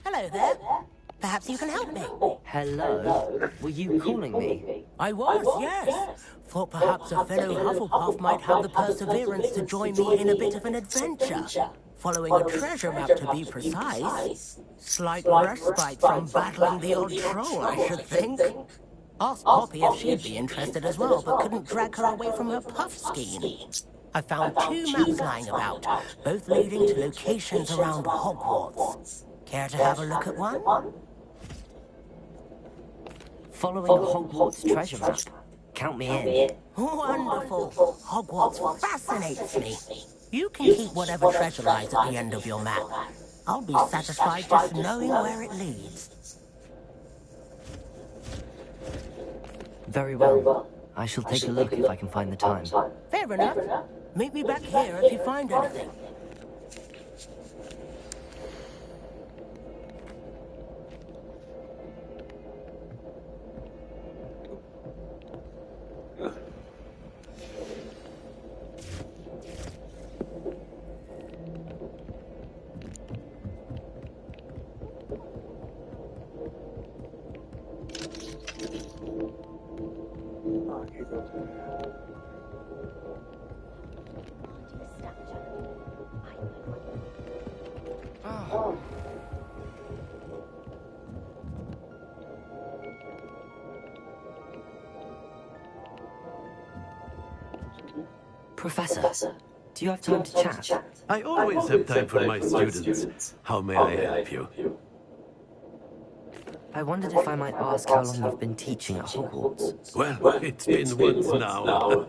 Hello there. Perhaps you can help me. Hello? Were you calling me? I was, yes. Thought perhaps a fellow Hufflepuff might have the perseverance to join me in a bit of an adventure. Following a treasure map, to be precise. Slight respite from battling the odd troll, I should think. Asked Poppy if she'd be interested as well, but couldn't drag her away from her puff scheme. I found 2 maps lying about, both leading to locations around Hogwarts. Care to have a look at one? Following a Hogwarts treasure map. Count me in. Wonderful. Hogwarts fascinates me. You can keep whatever treasure lies at the end of your map. I'll be satisfied just knowing where it leads. Very well. I shall take a look if I can find the time. Fair enough. Meet me back here if you find anything. Professor, do you have time to chat? I always have time for my students. How may I help you? I wondered if I might ask how long you've been teaching at Hogwarts. Well, it's been what now?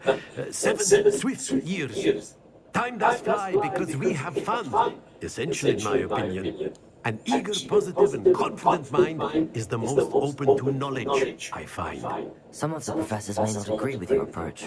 7 swift years. Time does fly because we have fun, essential in my opinion. An eager, positive, and confident mind is the most open to knowledge, I find. Some of the professors may not agree with your approach.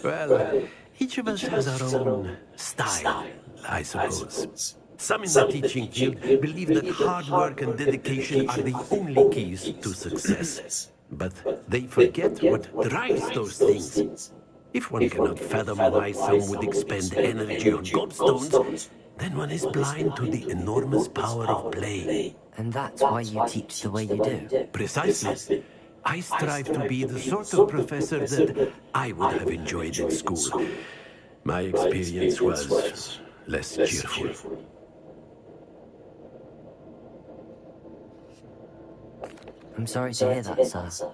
Well, each of us has our own style, I suppose. Some in the teaching field believe that hard work and dedication are the only keys to success. But they forget what drives those things. If one cannot fathom why some would expend energy on gobstones, then one is blind to the enormous power of play. And that's why you teach the way you do? Precisely. I strive to be the sort of professor that I would have enjoyed in school. My experience was less cheerful. I'm sorry to hear that, sir.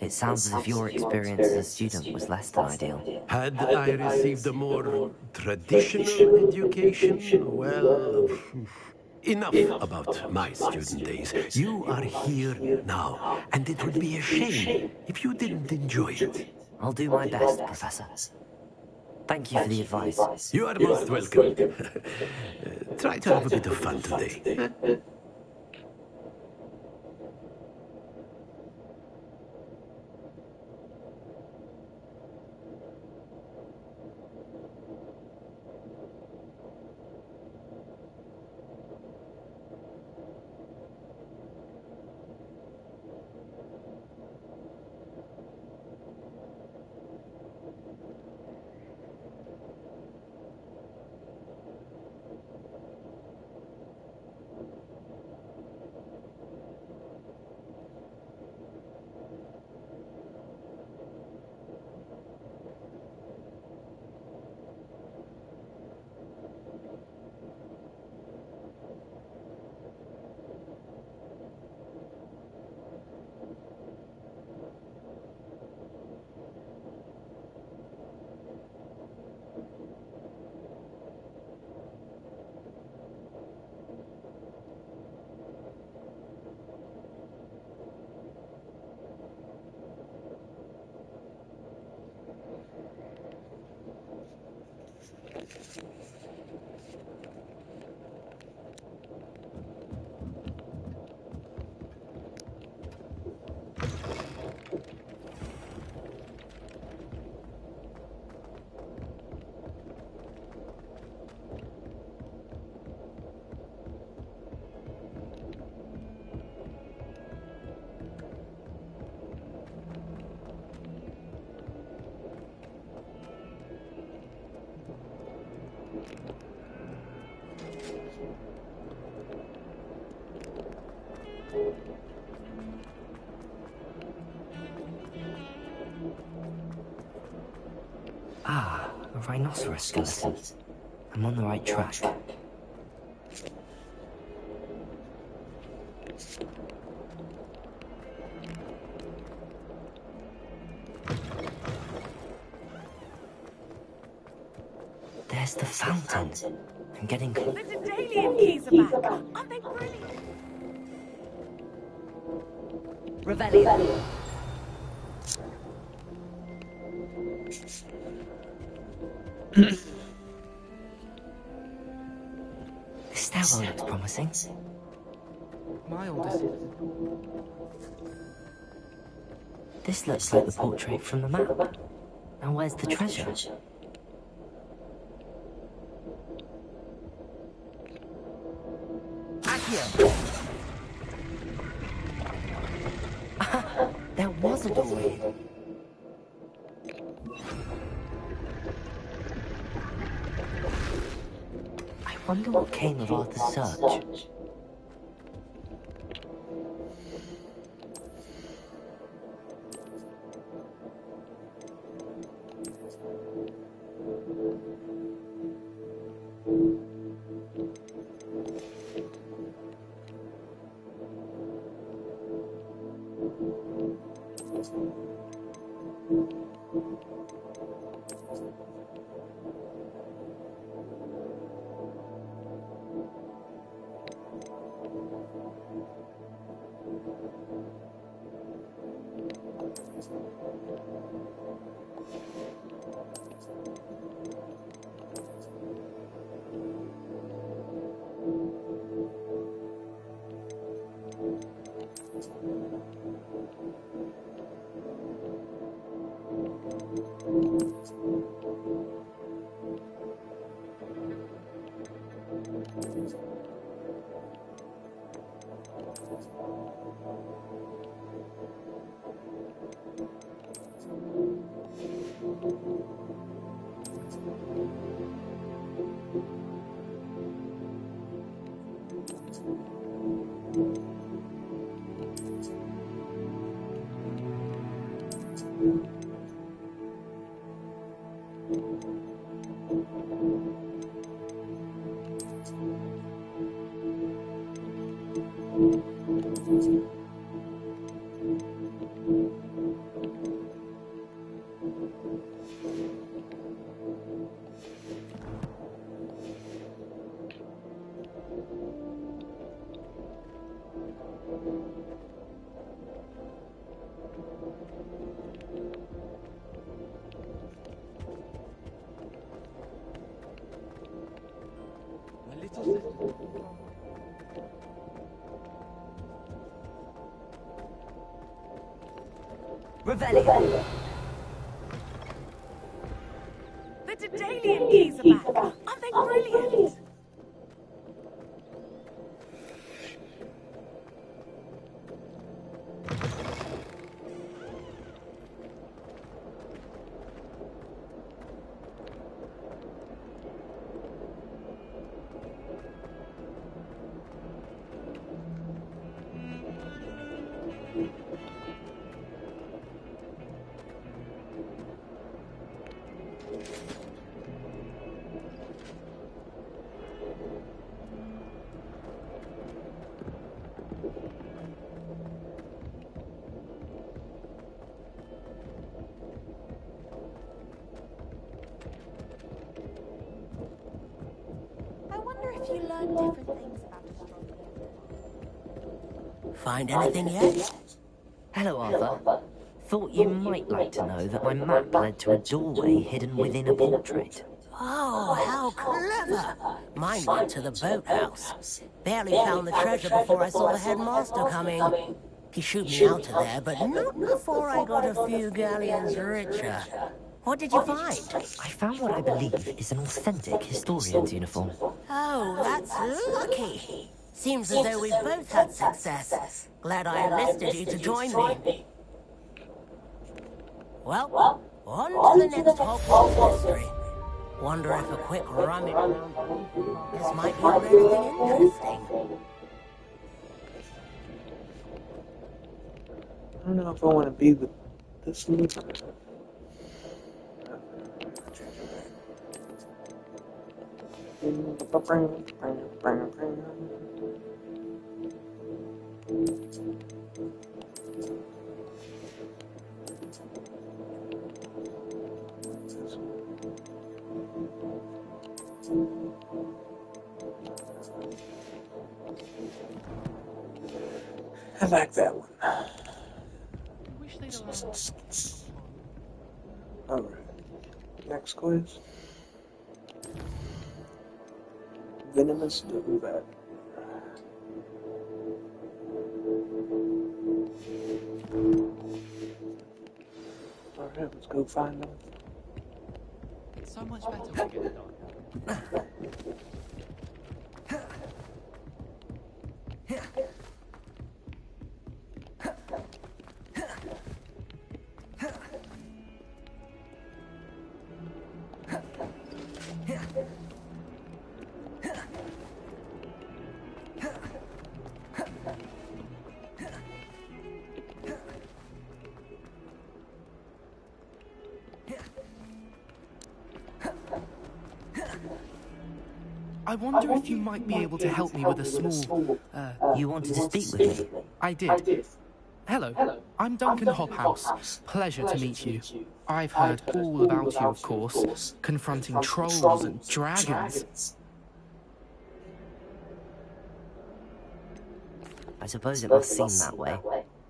It sounds as if your experience as a student was less than ideal. Had I received a more traditional education, well, enough about my student days. You are here now, and it would be a shame if you didn't enjoy it. I'll do my best, Professor. Thank you for the advice. You are most welcome. Try to have a bit of fun today. Ah, a rhinoceros skeleton. I'm on the right track. There's the fountain. I'm getting The Daedalian keys are back. Aren't they brilliant? Revelio. This stairwell looks promising. My oldest. This looks like the portrait from the map. Now where's the treasure? Accio. There was a door here. I wonder what came of Arthur's search. My little sister. Revelio. The Daedalian keys are back. Aren't they brilliant? I wonder if you learn different things about astronomy. Find anything yet? Hello, Arthur. Thought you might like to know that my map led to a doorway hidden within a portrait. Oh, how How clever! Mine went to the boathouse. Barely found the treasure before I saw the headmaster coming. He shooed me out of there, but not before I got a few galleons richer. What did you find? I found what I believe is an authentic historian's uniform. Oh, that's lucky. Seems as though we've both had success. Glad I enlisted you to join me. Well, on to the next Hogwarts mystery. Wonder if a quick rummage around this might yield anything interesting. I don't know if I want to be with this one. I like that one. I wish they'd allow. Alright. Next quiz. Venomous double bat. Alright, let's go find them. It's so much better when you get it done. I wonder if you might be able to help me with a small, You wanted to speak with me? I did. Hello, I'm Duncan Hobhouse. Pleasure to meet you. I've heard all about you, of course, confronting trolls and dragons. I suppose it must seem that way.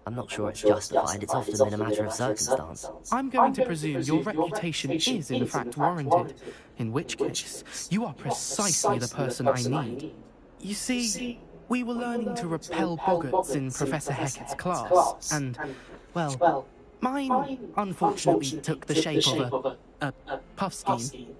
I'm not sure it's justified. It's often been a matter of circumstance. I'm going to presume your reputation is in fact warranted, in which case, you are precisely the person I need. You see, we were learning to repel boggarts in Professor Hecat's class, and, well, mine unfortunately took the shape of a puffskein.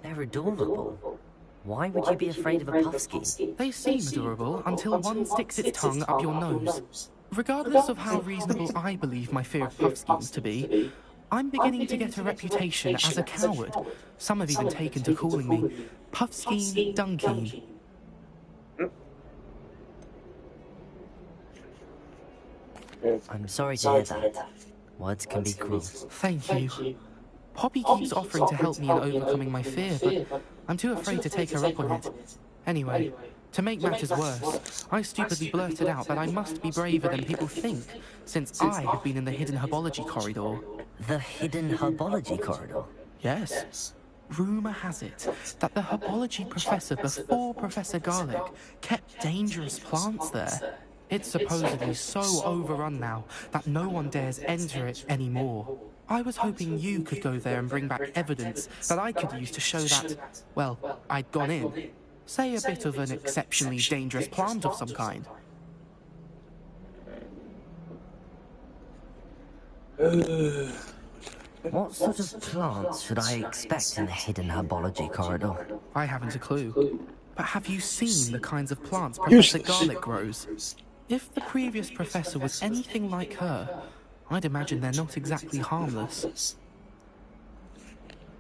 They're adorable. Why would you be afraid of a puffskein? They seem adorable until one sticks its tongue up your nose. Regardless of how reasonable I believe my fear of puffskeins to be, I'm beginning to get a reputation as a coward. Some have even taken to calling me Puffskein Dunkeen. I'm sorry to hear that. Words can be cruel. Thank you. Poppy keeps offering to help me in overcoming my fear, but I'm too afraid to take her up on it. Anyway, to make matters worse, I stupidly blurted out that I must be braver than people think, since I have been in the hidden herbology corridor. The hidden herbology corridor? Yes. Rumour has it that the herbology professor before Professor Garlic kept dangerous plants there. It's supposedly so overrun now that no one dares enter it anymore. I was hoping you could go there and bring back evidence that I could use to show that, well, I'd gone in. Say a bit of an exceptionally dangerous plant of some kind. What sort of plants should I expect in the hidden herbology corridor? I haven't a clue. But have you seen the kinds of plants Professor Garlic grows? If the previous professor was anything like her, I'd imagine they're not exactly harmless.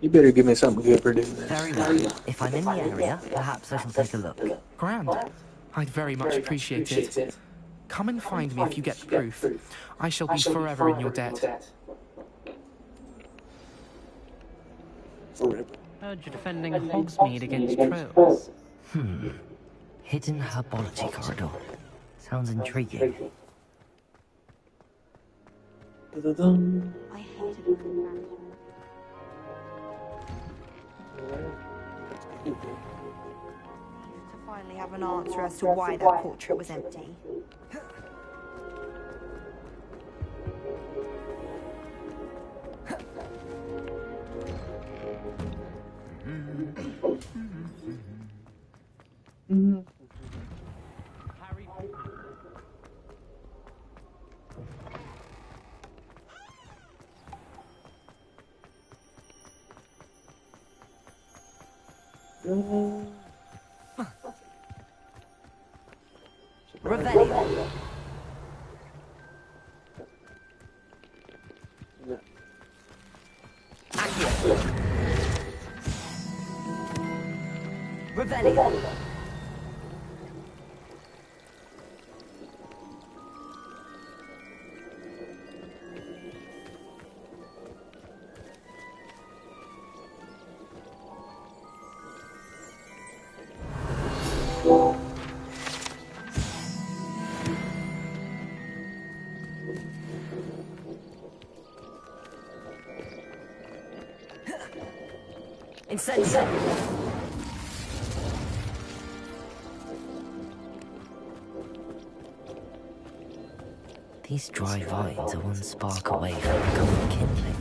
You better give me something good for doing this. Very well. If I'm in the area, perhaps I shall take a look. Grand. I'd very much appreciate it. Come and find me if you get the proof. I shall be forever in your debt. Forever. Heard you're defending Hogsmeade against trolls. Hidden herbology corridor. Sounds intriguing. Da-da-dum. I hated room management. To finally have an answer as to why that portrait was empty. Harry Potter. Revelio. Accio. Revelio. Incendio. These dry vines are one spark away from becoming kindling.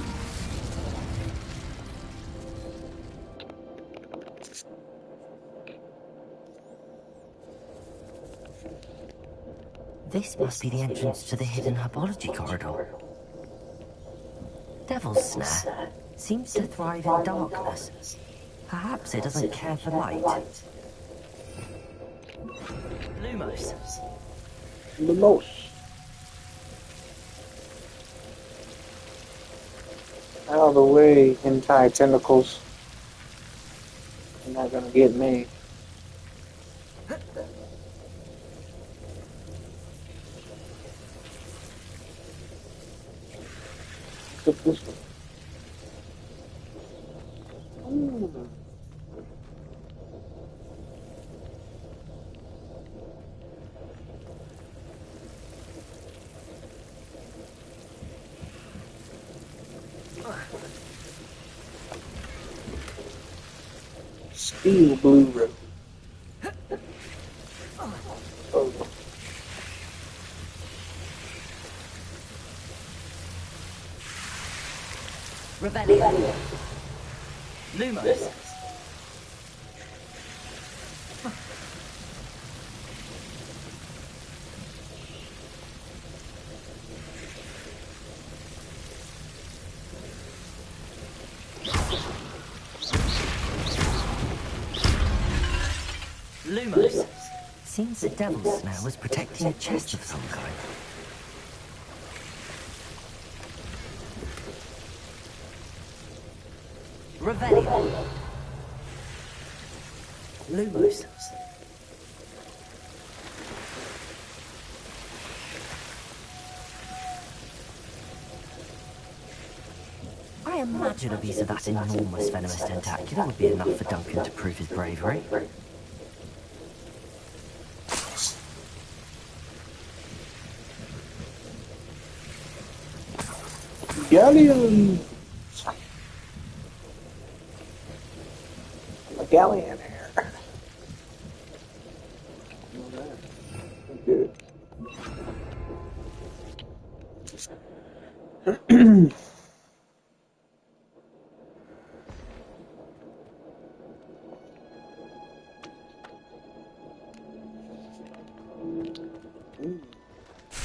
This must be the entrance to the hidden herbology corridor. Devil's Snare seems to thrive in darkness. Perhaps it doesn't care for light. Lumos. Lumos. Out of the way, hentai tentacles. You're not gonna get me. Look at this one. Ooh. Steel blue road. Oh. Revelio. Lumos. Lumos. Seems the Devil's Snare was protecting a chest of some kind. Revelio. Lumos. I imagine a piece of that enormous venomous tentacular would be enough for Duncan to prove his bravery. Galleon. A galleon here. Good.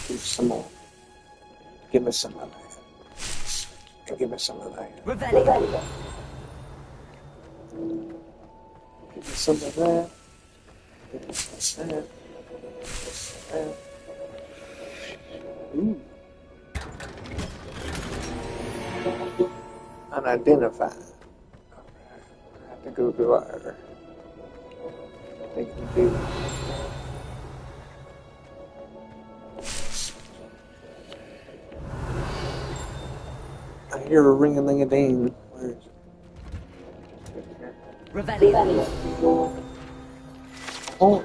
Give some more. Give me some of that. Give me some of that. Revelio. Give me some of that. Give me some of that. Ooh. Unidentified. Alright. I have to go to our. I think we do. I hear a ring-a-ling-a-ding. Where is it? Revelio. Oh.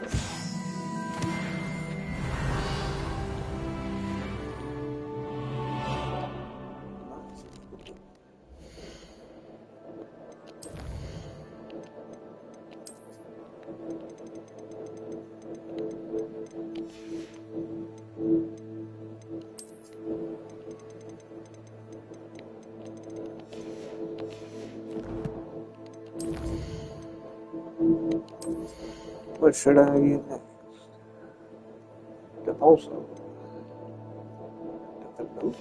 What should I get next? The also. The note.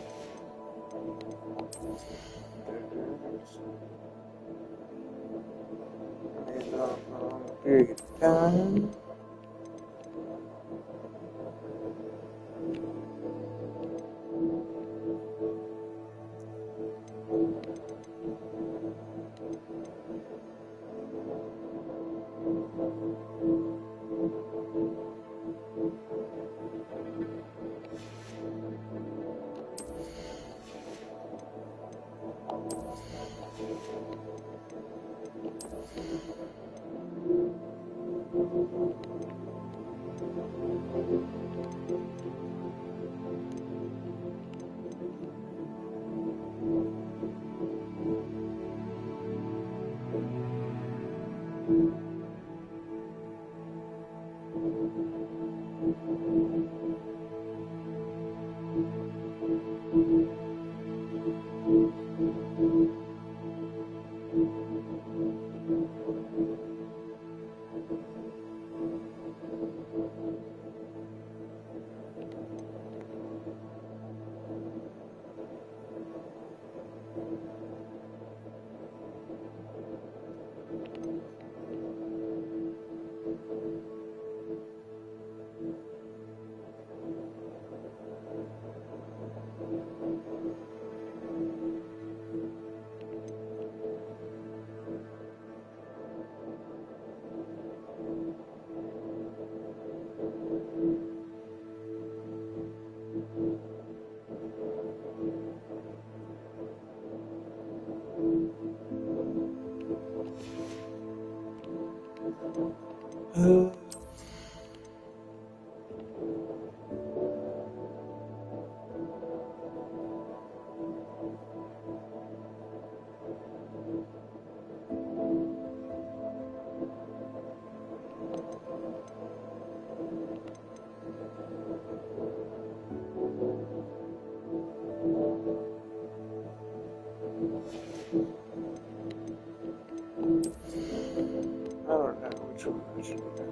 And period of time. I don't know which one I should do.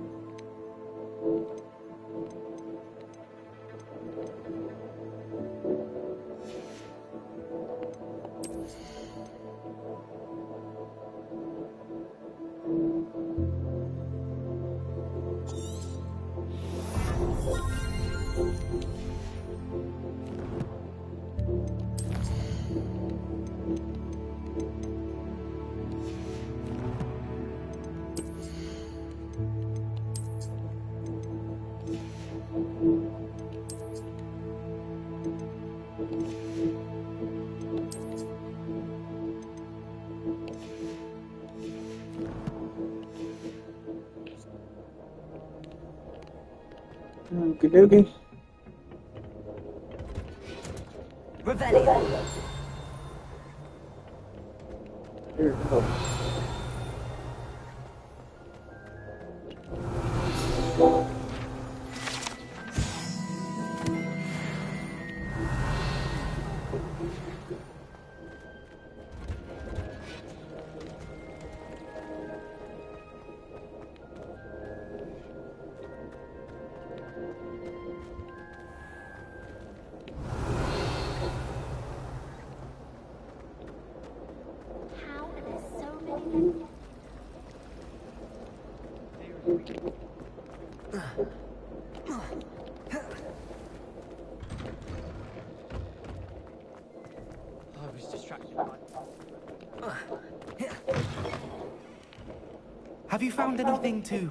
Okie dokie. Revelio. Here it goes. How are there so many? I was distracted by... Have you found anything to,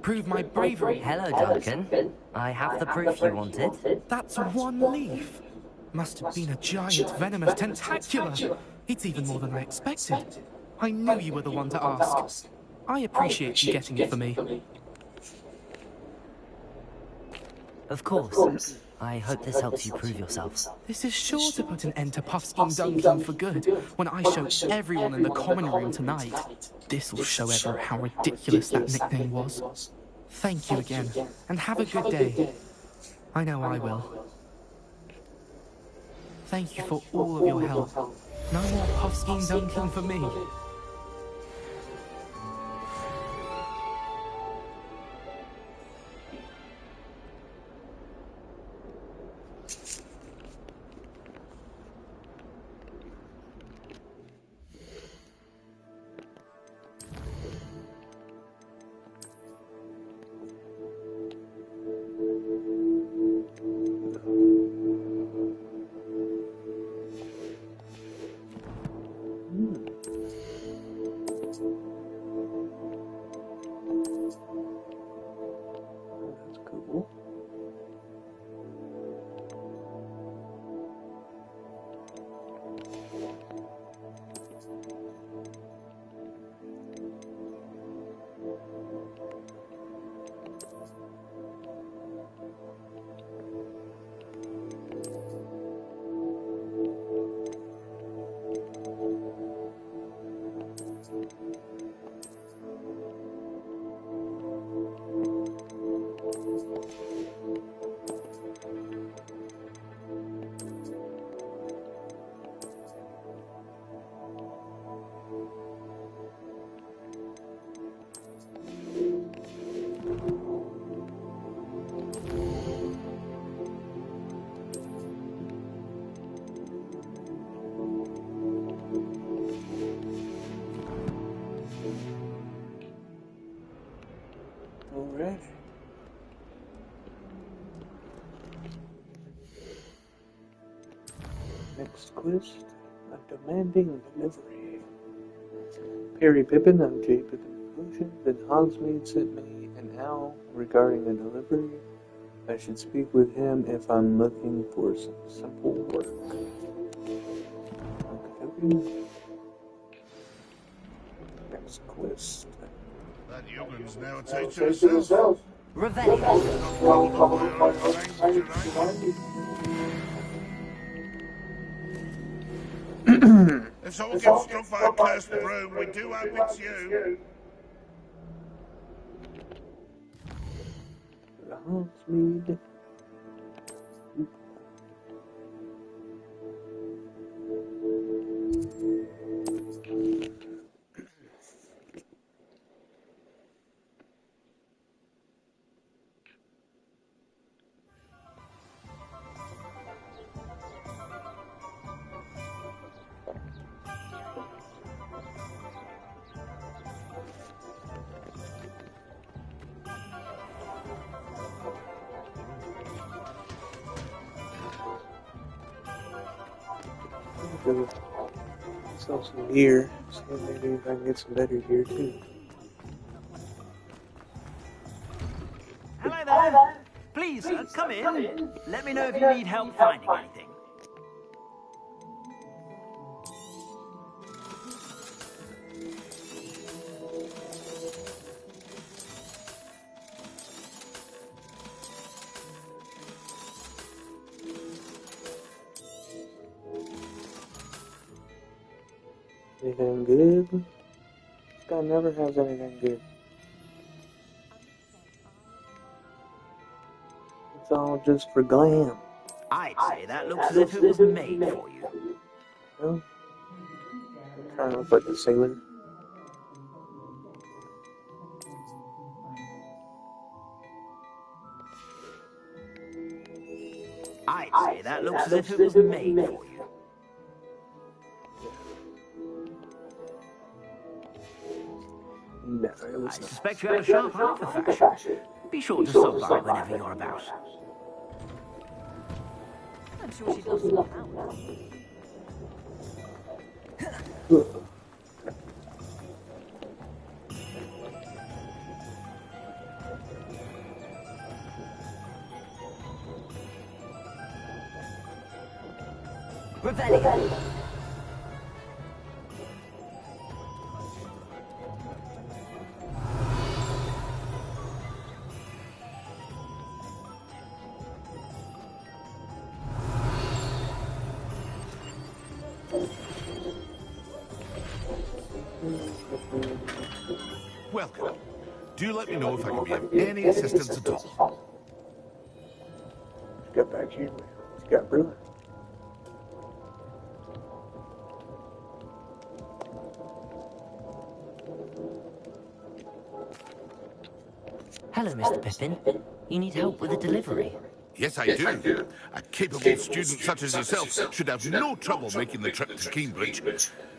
prove my bravery? Hello, Duncan. I have the proof you wanted. That's one leaf. Must have been a giant venomous tentacular. It's even more than I expected. I knew you were the one to ask. I appreciate you getting it for me. Of course. I hope this helps you prove yourself. This is sure to put an end to Puffskein Duncan for good when I show everyone in the common room tonight. This'll show everyone how ridiculous that nickname was. Thank you again, and have a good day. I know I will. Thank you for all of your help. No more Puffskein Duncan for me. That's cool. Alright. Next quest, a demanding delivery. Perry Pippin of J. Pippin Potions and Hogsmeade sent me an owl regarding a delivery. I should speak with him if I'm looking for some simple work. Okay. Next quest. That young'un's now a teacher herself. Revelio. If someone gets struck by a cursed broom, we do hope it's you. The Hogsmeade. Sell some gear. See maybe if I can get some better gear too. Hello there. Please, come in. Let me know if you need help finding anything. Anything good? This guy never has anything good. It's all just for glam. I'd say that looks as if it was made for you. Well, trying to look like a sailor. I'd say that looks as if it was made for you. No, it I was not. suspect you have a sharp eye for fashion. Be sure to stop by whenever you're about. I'm sure she'd love some power. Revelio. Welcome. Do let me know if I can be of any assistance at all. Let's get back here. Let's get brewing. Hello, Mr. Pippin. You need help with a delivery? Yes, I do. A capable student such as yourself should have no trouble making the trip to Cambridge.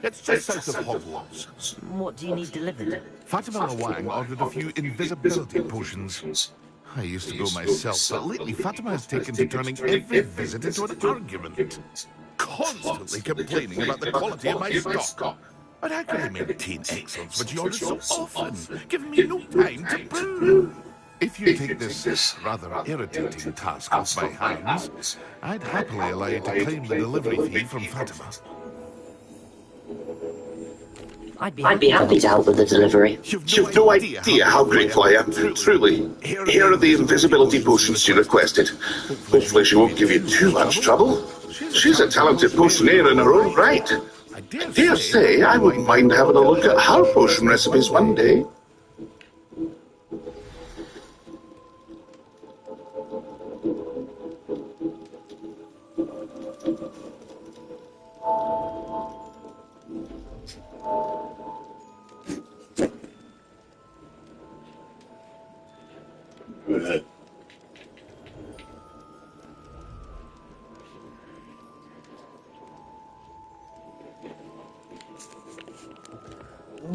It's just south of Hogwarts. What do you need delivered? Fatima Wang ordered a few invisibility potions. I used to go myself, but lately Fatima has taken to turning every visit into an argument. Constantly complaining about the quality of my stock. But how can I maintain excellence when she orders so often, giving me no time to brew? If you take this rather irritating task off my hands, I'd happily allow you to claim the delivery fee from Fatima. I'd be happy to help with the delivery. You've no idea how grateful I am, truly. Here are the invisibility potions she requested. Hopefully she won't give you too much trouble. She's a talented potioneer in her own right. I dare say I wouldn't mind having a look at her potion recipes one day.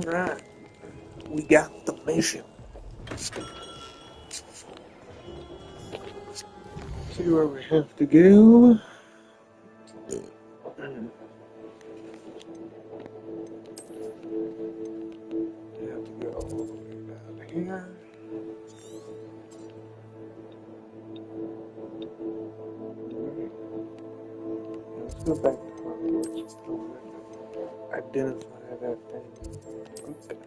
Alright, we got the mission. See where we have to go. We have to go all the way down here. Let's go back to Hogwarts. Identify that thing. Okay.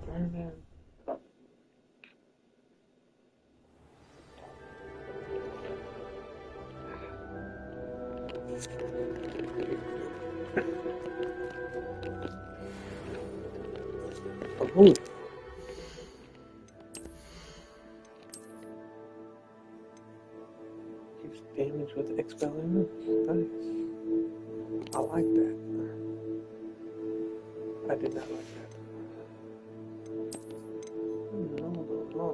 Turn in. Oh. Keeps damage with expelling. Nice. I like that. I did not like that. No.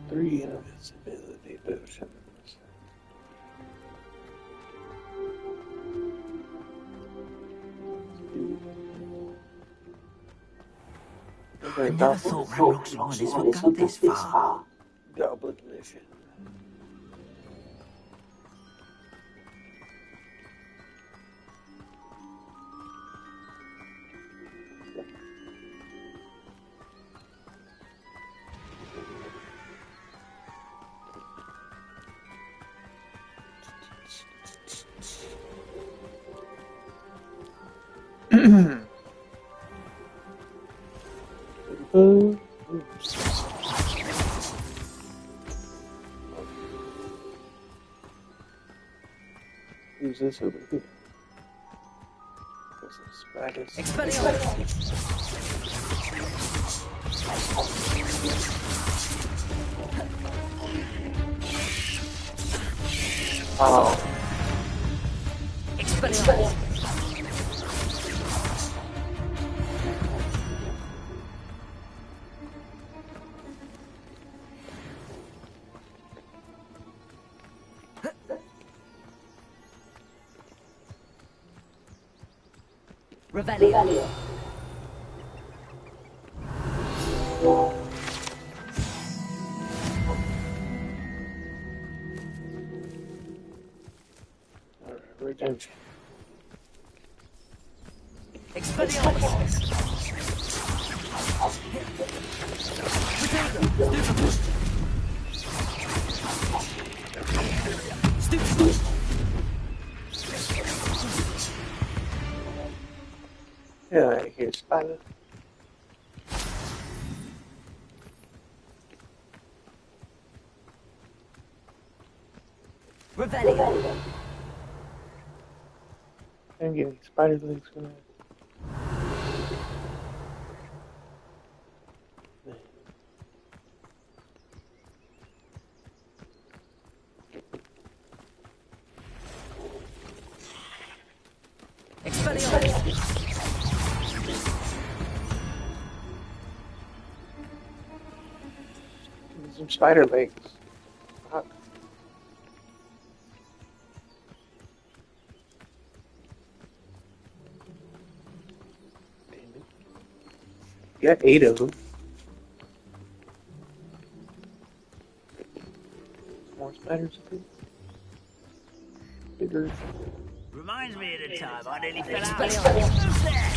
Three invisibility potions. I never thought Ramrock's loyalists would go this far. Goblet mission. Who's this over here? Got some spiders. Oh. Revelio. redemption. Yeah, I hear spider. Revelio. I'm getting spider legs for that. Some spider legs. Fuck. Damn it. Got 8 of them. More spiders. Bigger. Reminds me of the time I nearly fell out. Who's there?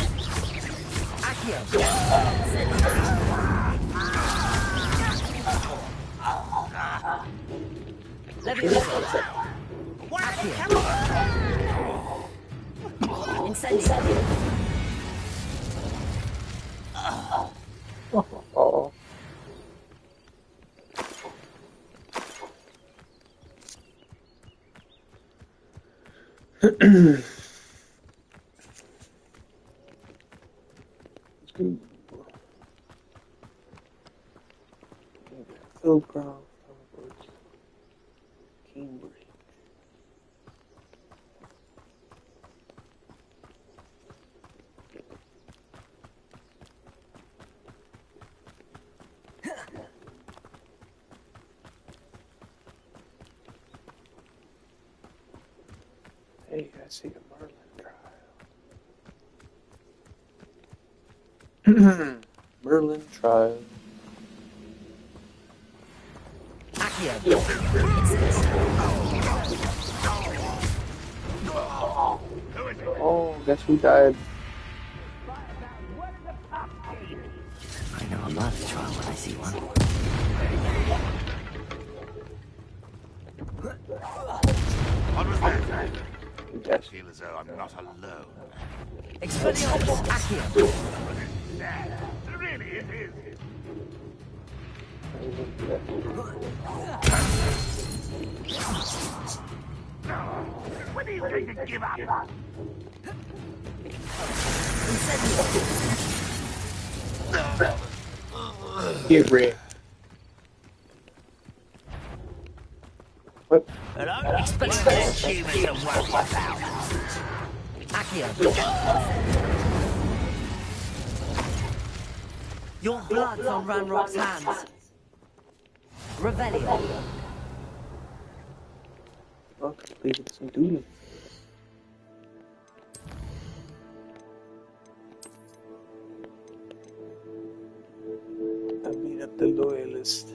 Oh. Philcroft, Hogwarts, Cambridge. Hey, I see a Merlin trial. Merlin trial. Oh, guess who died? I know I'm not a trial when I see one. I feel as though I'm not alone. Really, it is. When are you going to give up? Get red. What? Hello? Expect less humans to worry about. Your blood's on Ranrock's hands. Revelio. Well, completed some duty. I beat up the loyalist.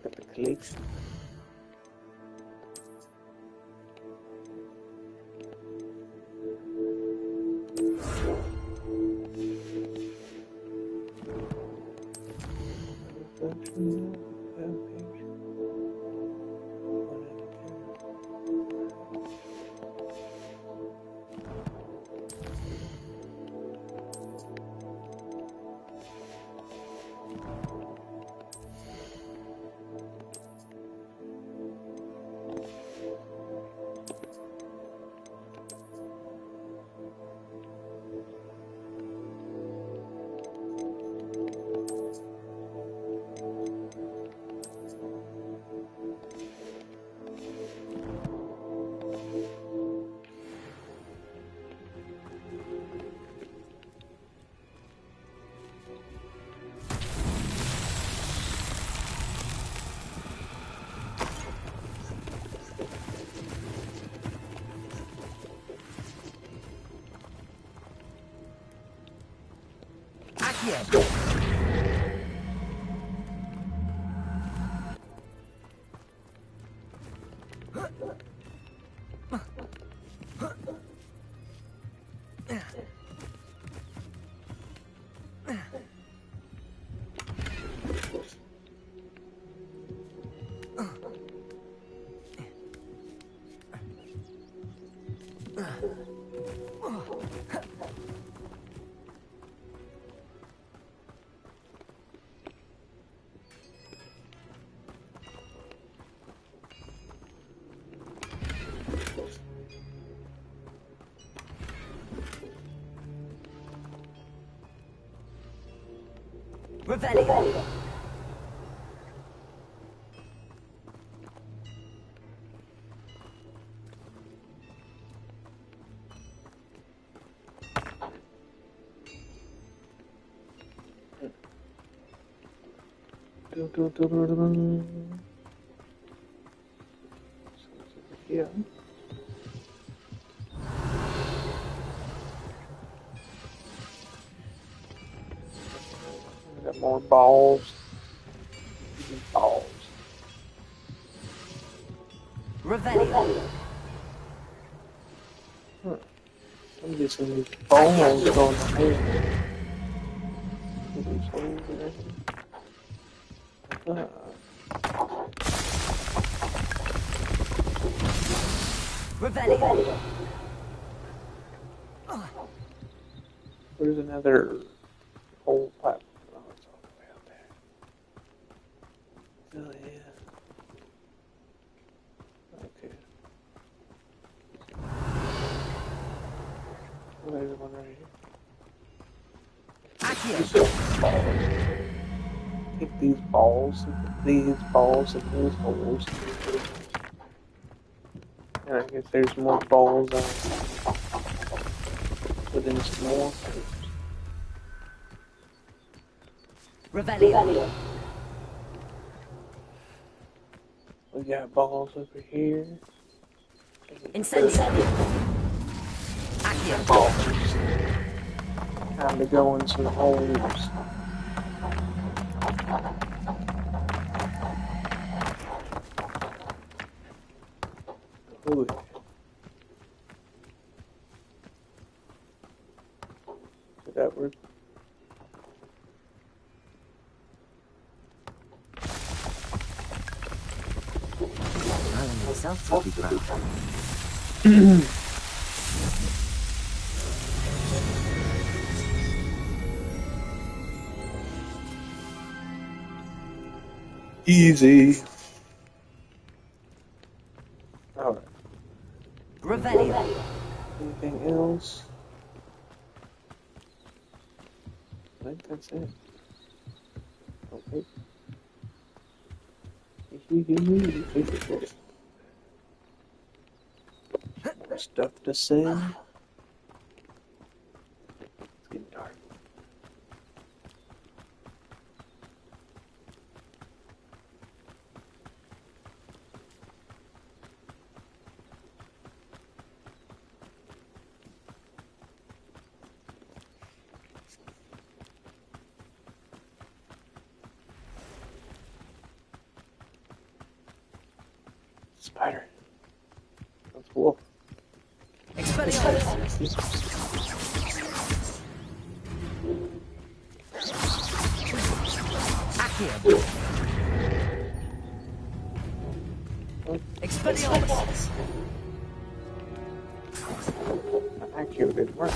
Got the collection. Accio. Revelio. Yeah. Got more balls. Balls. Revelio. I'm just gonna use balls going ahead. These holes in there. Revelio. Where's another hole pipe? Oh, it's all the way out there. Oh, yeah. Okay. Oh, there's one right here. Take these balls and these holes. And I guess there's more balls within some more. Revelio. We got balls over here. Incendio. Accio. Balls. Time to go in some holes. Ooh. Did that work? Merlin himself would be proud. Easy. Alright. Revelio. Anything else? I think that's it. Okay. More stuff to say. It's getting dark. Spider. That's wolf. Expelliarmus. Accio. Expelliarmus. Accio didn't work.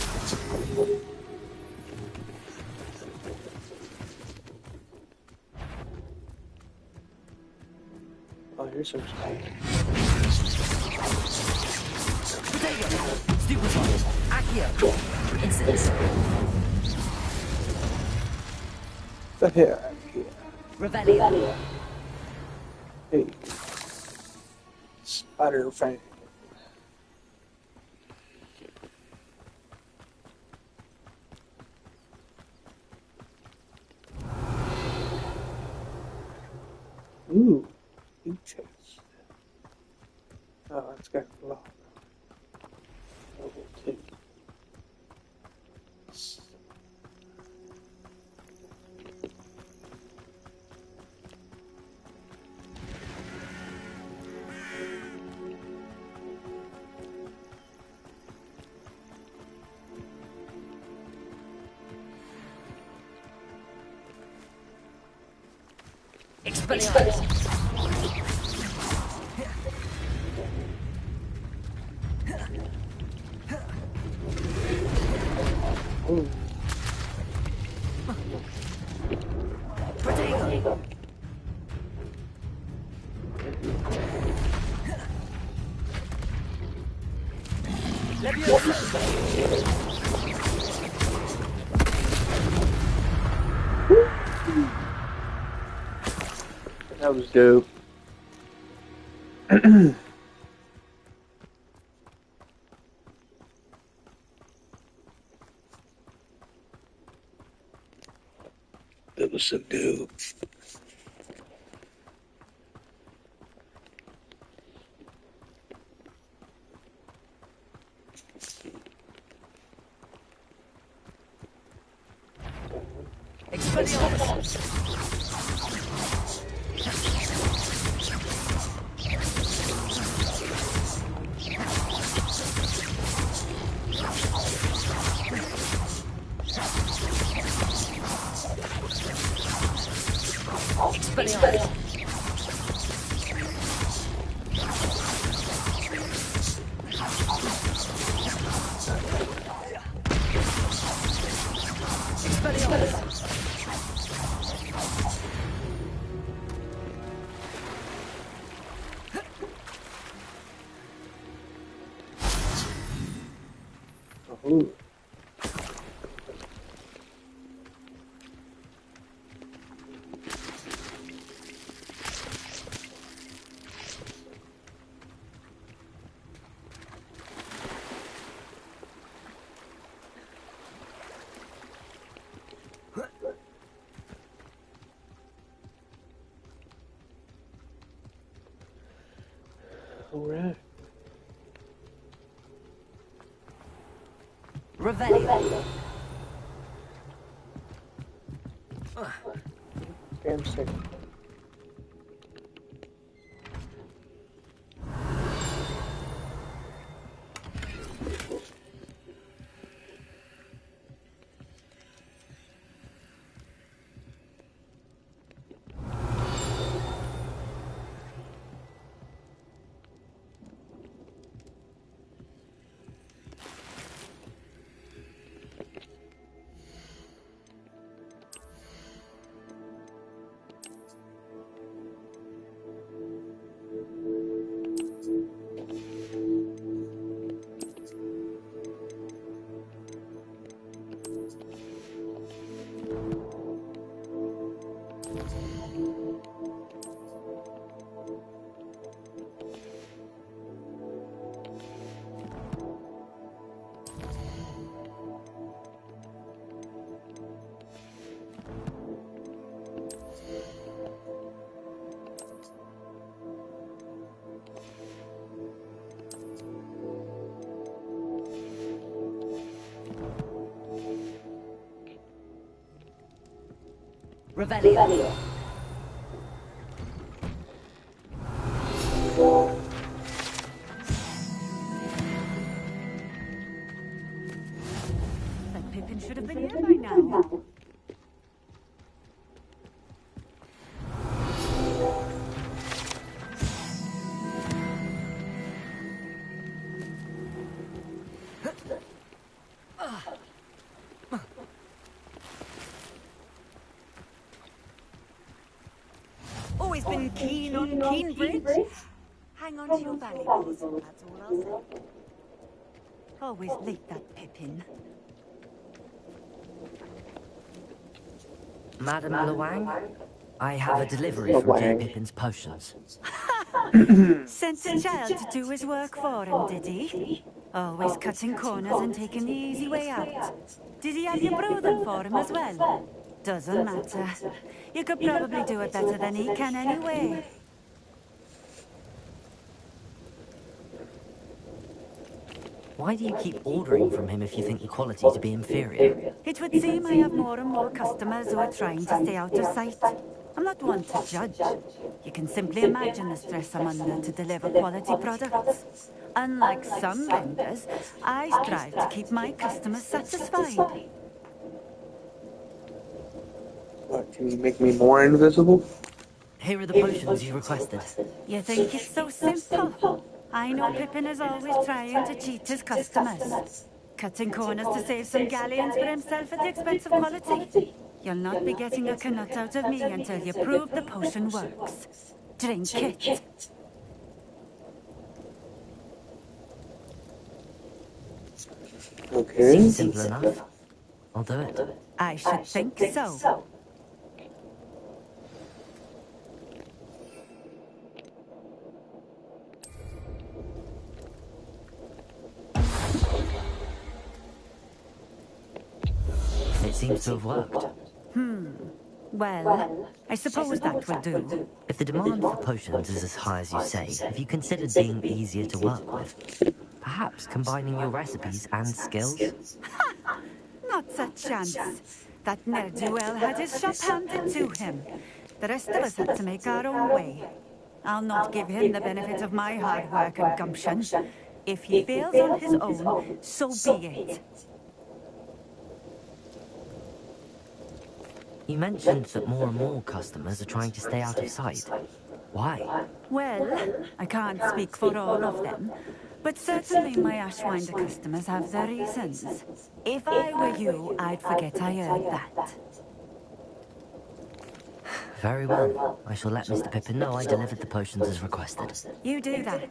Oh, here's some spiders. Protego. Stupefy. Accio. Incense. The heck? Revelio. Hey. Spider fang. Ooh, big chest. Oh, it's got a lot. Level 2. Expelliarmus! Protego! That was dope. That was so dope. Oh. All right. Revelio. Damn sick. Revelio. That Pippin should have been here by now. Always been keen on Keenbridge. Hang on to your valuables, that's all I'll say. Always late, that Pippin. Madam Luang, I have a delivery from J. Pippin's potions. Sent a child to do his work for him, did he? Always cutting corners and taking the easy way out. Did he have you brew them for him as well? Doesn't matter. You could probably do it better than he can anyway. Why do you keep ordering from him if you think the quality to be inferior? It would seem I have more and more customers who are trying to stay out of sight. I'm not one to judge. You can simply imagine the stress I'm under to deliver quality products. Unlike some vendors, I strive to keep my customers satisfied. What, can you make me more invisible? Here are the potions you requested. You think it's so simple? I know Pippin is always trying to cheat his customers. Cutting corners to save some galleons for himself at the expense of quality. You'll not be getting a canut out of me until you prove the potion works. Drink it. Okay. Seems simple enough. I'll do it. I should think so. It seems to have worked. Well, I suppose that will do. If the demand for potions is as high as you say, have you considered being easier to work with? Perhaps combining your recipes and skills? Not such chance. That ne'er-do-well had his shop handed to him. The rest of us had to make our own way. I'll not give him the benefit of my hard work and gumption. If he fails on his own, so be it. You mentioned that more and more customers are trying to stay out of sight. Why? Well, I can't speak for all of them, but certainly my Ashwinder customers have their reasons. If I were you, I'd forget I heard that. Very well. I shall let Mr. Pippin know I delivered the potions as requested. You do that.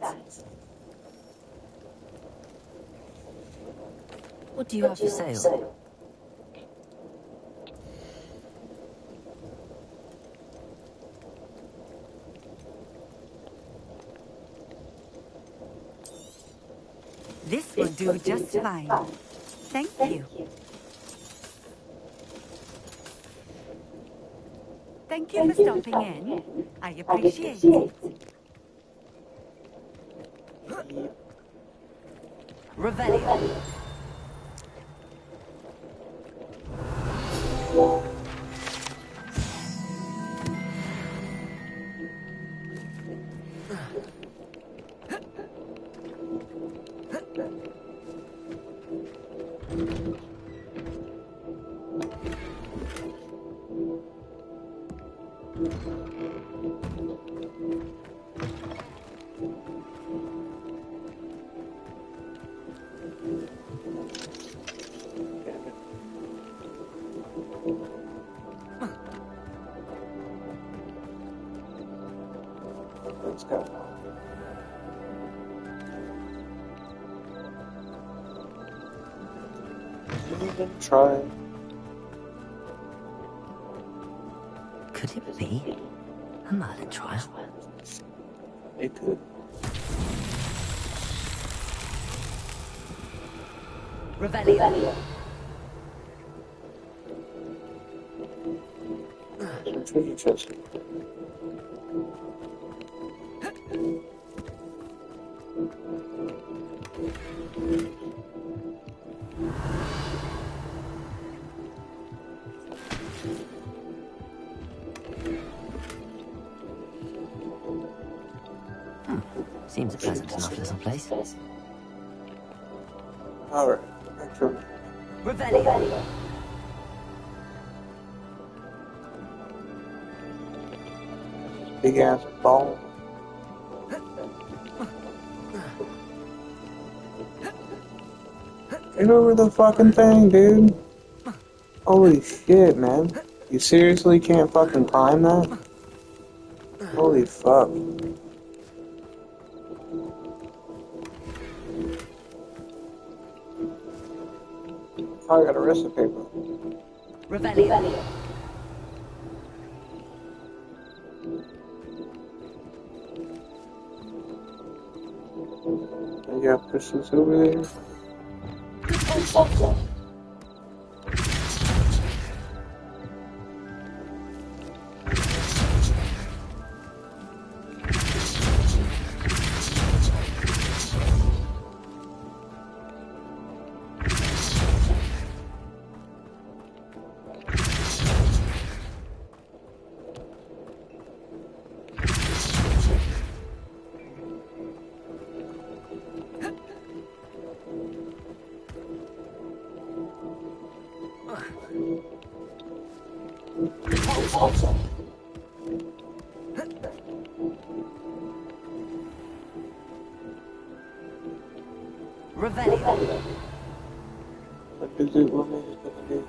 What do you have for sale? This will do just fine. Thank you. Thank you for stopping in. I appreciate it. Revelio. Let's go. Even try. Could it be a Merlin trial? It could. Revelio. Treasure chest. Seems a pleasant enough little place. Alright, actually. Revelio. Big ass ball. Get over the fucking thing, dude. Holy shit, man. You seriously can't fucking climb that? Holy fuck. I got a recipe, bro. Revelio. You gotta push this over there. Revelio. What is it woman is gonna do?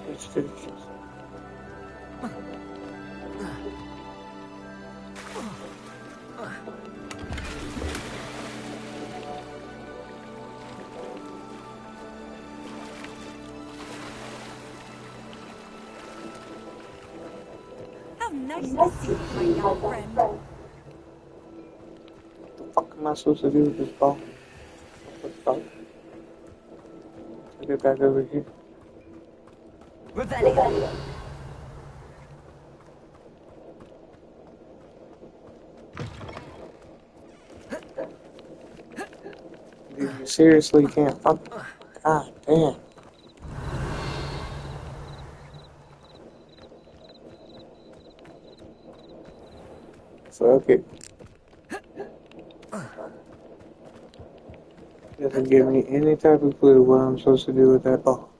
It's just... How nice to see you, my young friend. What the fuck am I supposed to do with this ball? What the fuck? Take it back over here. Revelio. Dude, you seriously can't fuck. God damn. Fuck it. Doesn't give me any type of clue what I'm supposed to do with that ball.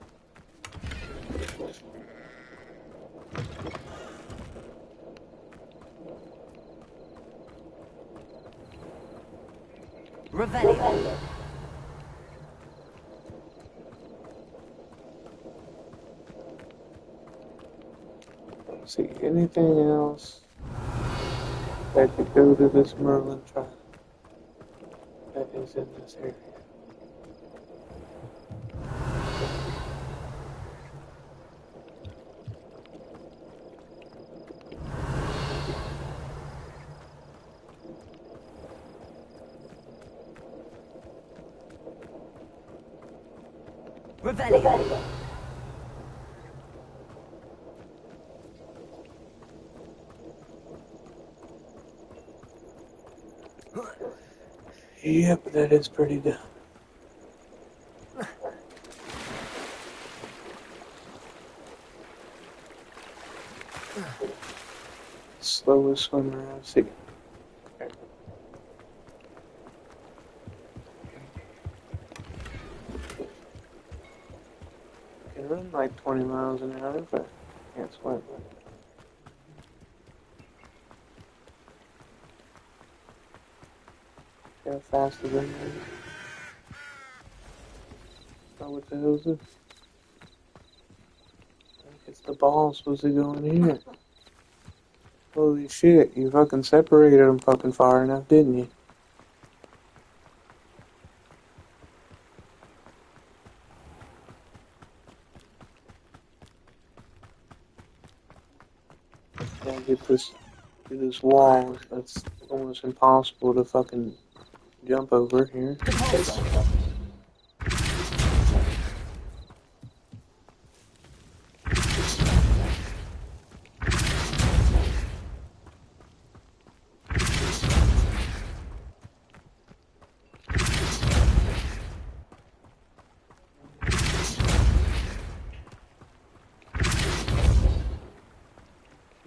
Revelio. Don't see anything else that could go to this Merlin tribe that is in this area. Revelio. Yep, that is pretty dumb. Slowest swimmer I've seen. Okay. I can run like 20 miles an hour, but I can't swim. How fast is it? Oh, what the hell is this? I think it's the ball supposed to go in here. Holy shit, you fucking separated them fucking far enough, didn't you? Gotta get this through this wall. That's almost impossible to fucking jump over here.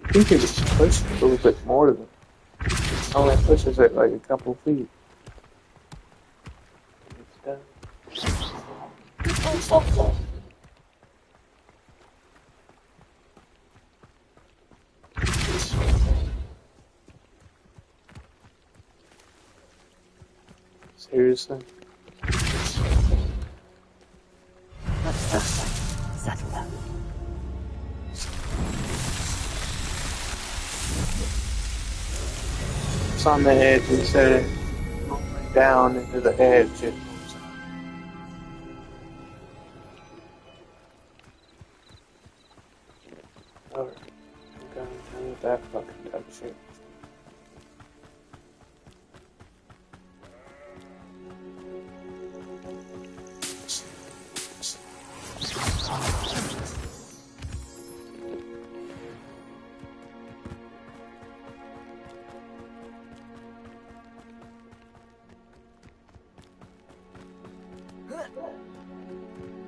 I think it was pushed a little bit more than only pushes it like a couple feet. It's done. Seriously? Settle down. It's on the edge instead of rolling down into the edge. Alright, I'm done with that fucking type of shit.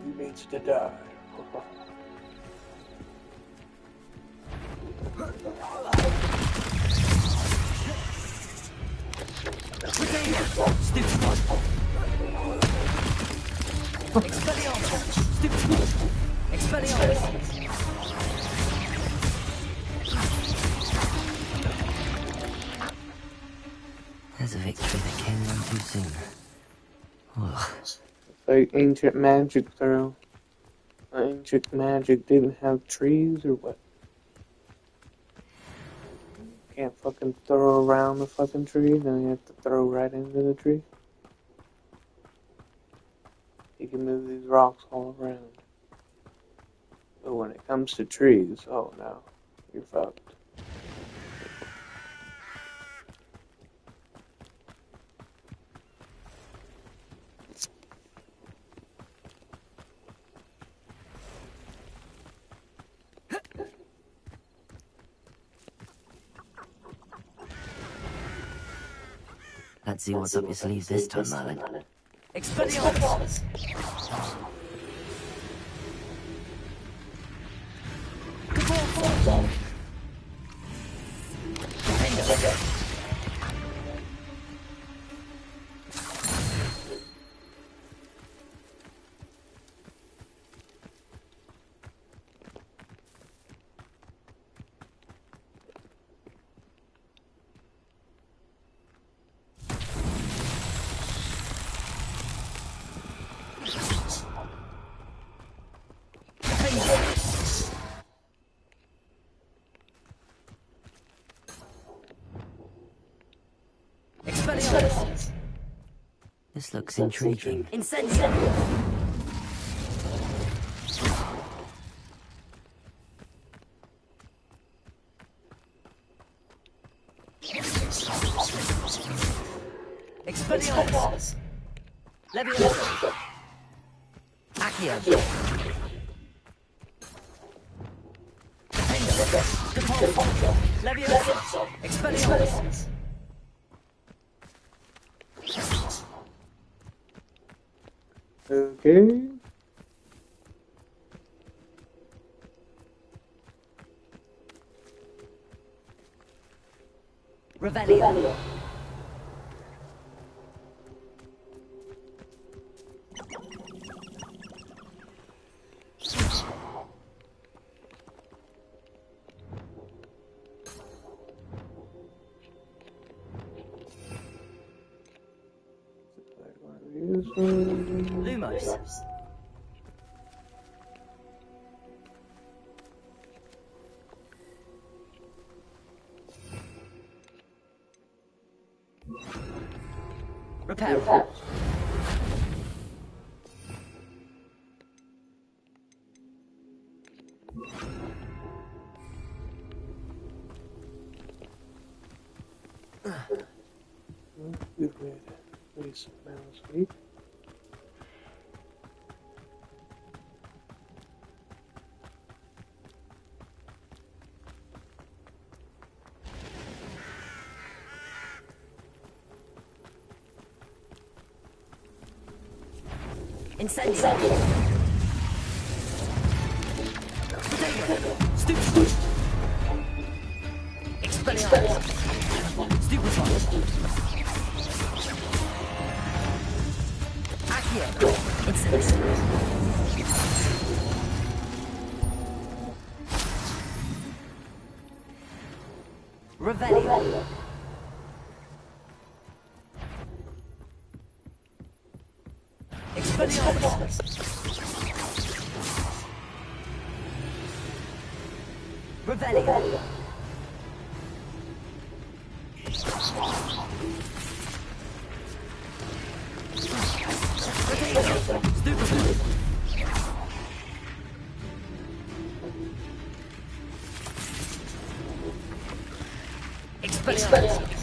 He needs to die. There's a victory that came on too soon. Ugh. Like ancient magic throw. Ancient magic didn't have trees or what? Can't fucking throw around the fucking tree, then you have to throw right into the tree. You can move these rocks all around. But when it comes to trees, oh no, you're fucked. Let's see what's up your sleeve this time, Merlin. Expelliarmus! This looks intriguing. Incendio! Expelliarmus! Leviosa! Accio! Defender! Leviosa! Expelliarmus! Okay. Revelio. Lumos. Repair. We've made at least mouse week. Incendio. Stupefy. Expelliarmus. Stupefy. Accio. Incendio. Revelio. Expelliarmus. Revelio. Stupefy. Expelliarmus.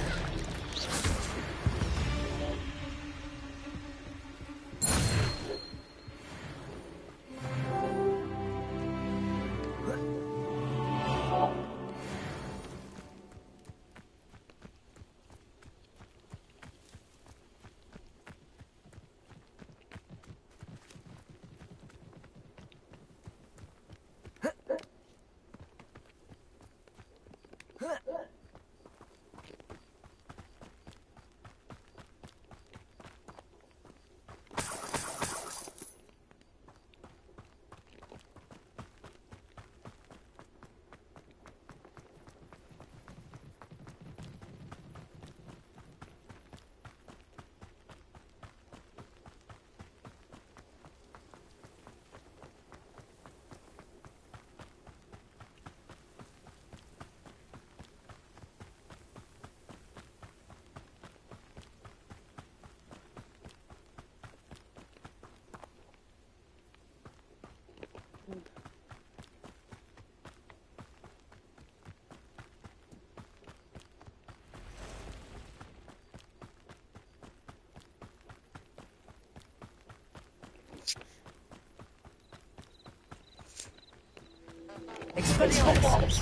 Expelliarmus!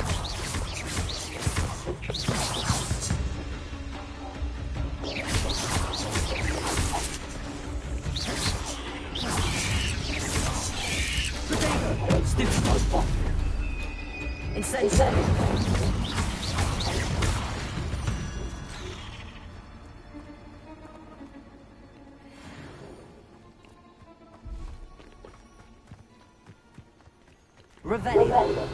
Stiff. Incendio. Revelio.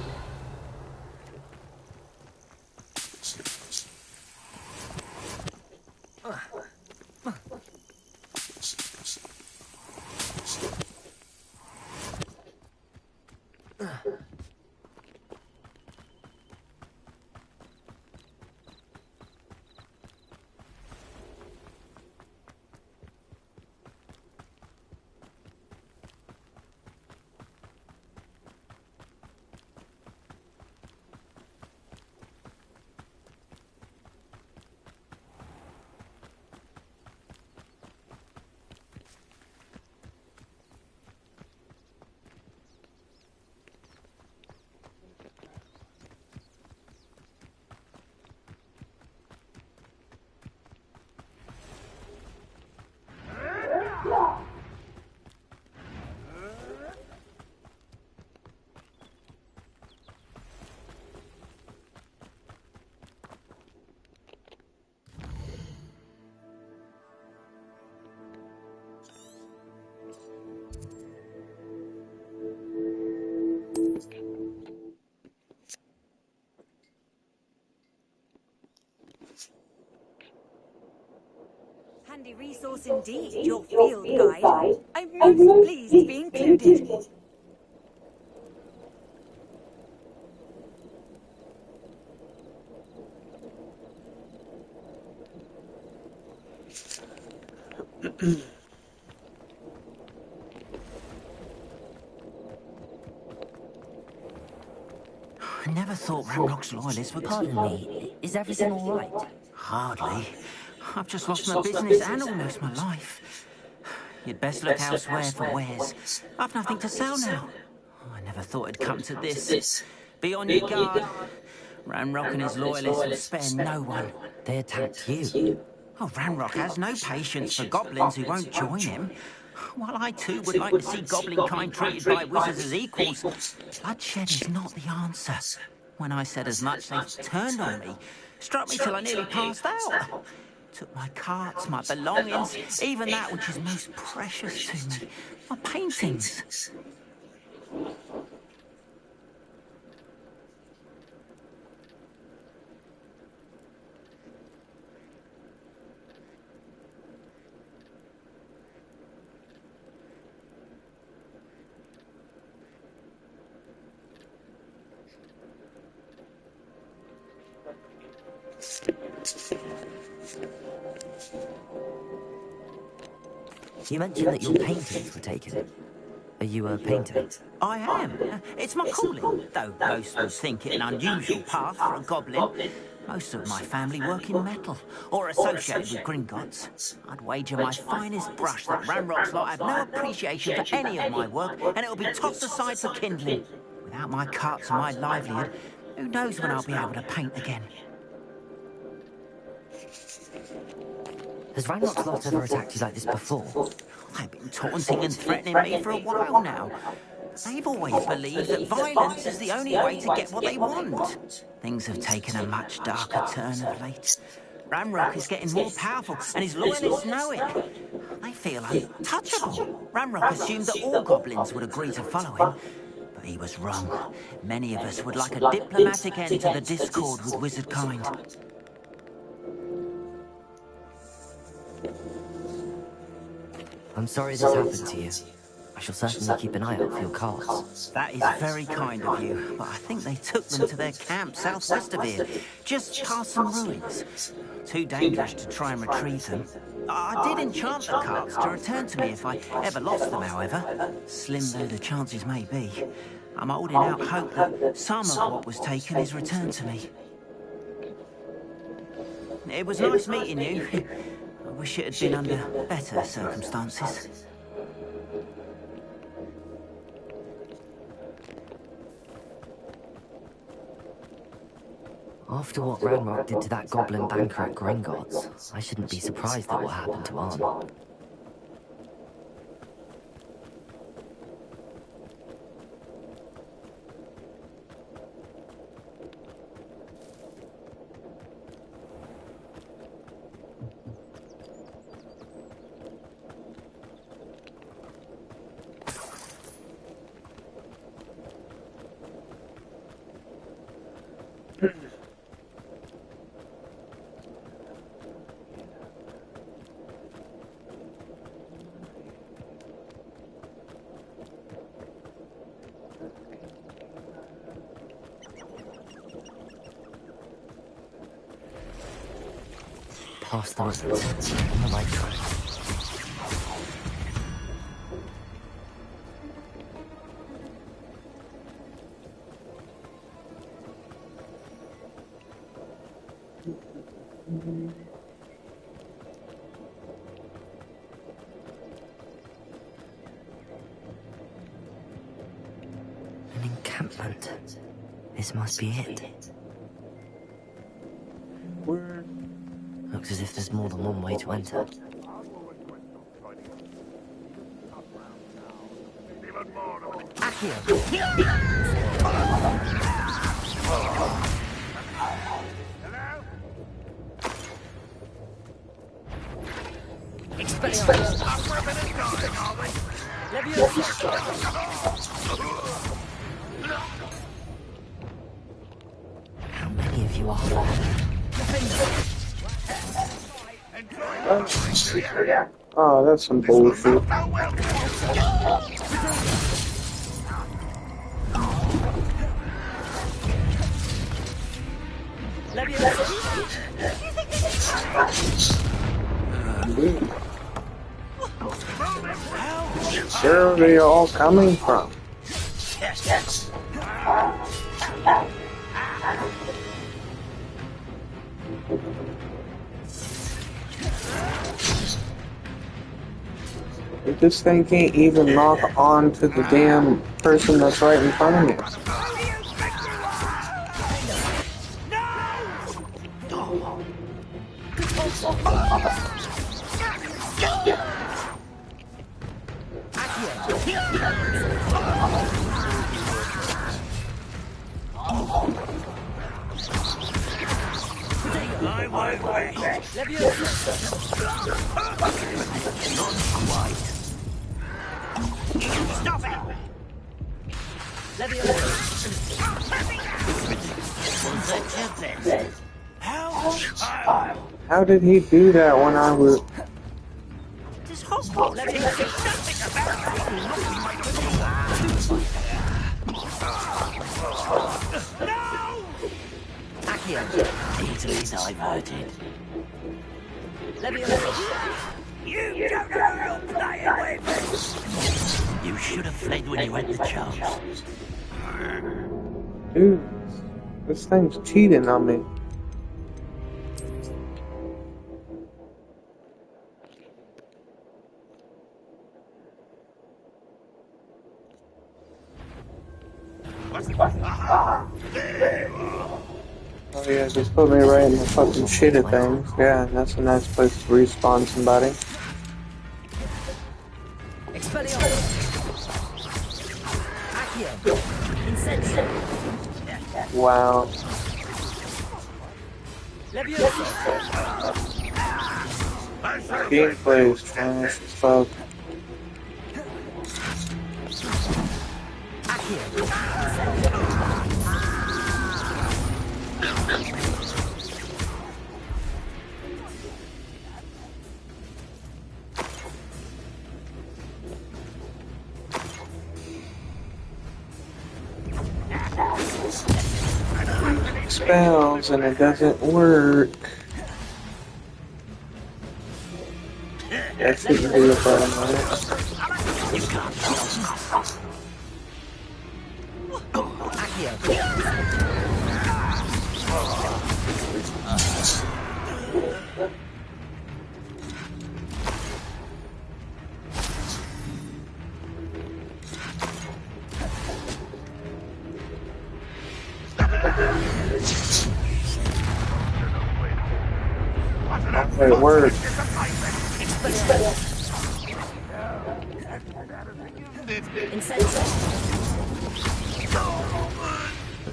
Handy resource indeed, your field guide. I'm most pleased to be included. I never thought Ramrock's loyalists would pardon me. Is everything all right? Hardly. I've just lost my business and almost my life. You'd best look elsewhere for wares. I've nothing to sell now. I never thought it'd come to this. Be on your guard. Ramrock and his loyalists will spare no one. They attacked you. Oh, Ramrock has no patience for goblins who won't join him. While I too would like to see goblin kind treated by wizards as equals, bloodshed is not the answer. When I said as much, they turned on me, struck me till I nearly passed out. Took my carts, my belongings, even that which is most precious to me, my paintings. You mentioned that your paintings were taken. Are you a painter? I am. It's my calling, though most would think it an unusual path for a goblin. Most of my family work in metal, or associated with Gringotts. I'd wager my finest brush that Ramrock's lot have no appreciation for any of my work, and it'll be tossed aside for kindling. Without my carts and my livelihood, who knows when I'll be able to paint again? Has Ranrock's lot ever attacked you like this before? They've been taunting and threatening me for a while now. They've always believed that violence is the only way to get what they want. Things have taken a much darker turn of late. Ramrock is getting more powerful, and his loyalists know it. They feel untouchable. Ramrock assumed that all goblins would agree to follow him, but he was wrong. Many of us would like a diplomatic end to the discord with wizard kind. I'm sorry this happened to you. I shall certainly keep an eye out for your carts. That is very kind of you, but I think they took them to their camp southwest of here, just past some ruins. Too dangerous to try and retrieve them. I did enchant the carts to return to me if I ever lost them, however. Slim though the chances may be. I'm holding out hope that some of what was taken is returned to me. It was nice meeting you. I wish it had been under better circumstances. After what Ranrock did to that goblin banker at Gringotts, I shouldn't be surprised at what happened to Arn. Past the ruins, on the right track. An encampment. This must be it. Where? Looks as if there's more than one way to enter. How many of you are there? Oh, that's some bullshit. Where are they all coming from? This thing can't even lock on to the damn person that's right in front of me. Stop it! How did he do that when I was... Does Hogwarts let him say something about it? No! Accio, easily diverted. You don't know who you're playing with! You should have fled when you had the chance. Dude, this thing's cheating on me. Oh yeah, just put me right in the fucking shit of things. Yeah, that's a nice place to respawn somebody. Wow. Gameplay is trash as fuck. Spells and it doesn't work. That shouldn't be a problem, It worked.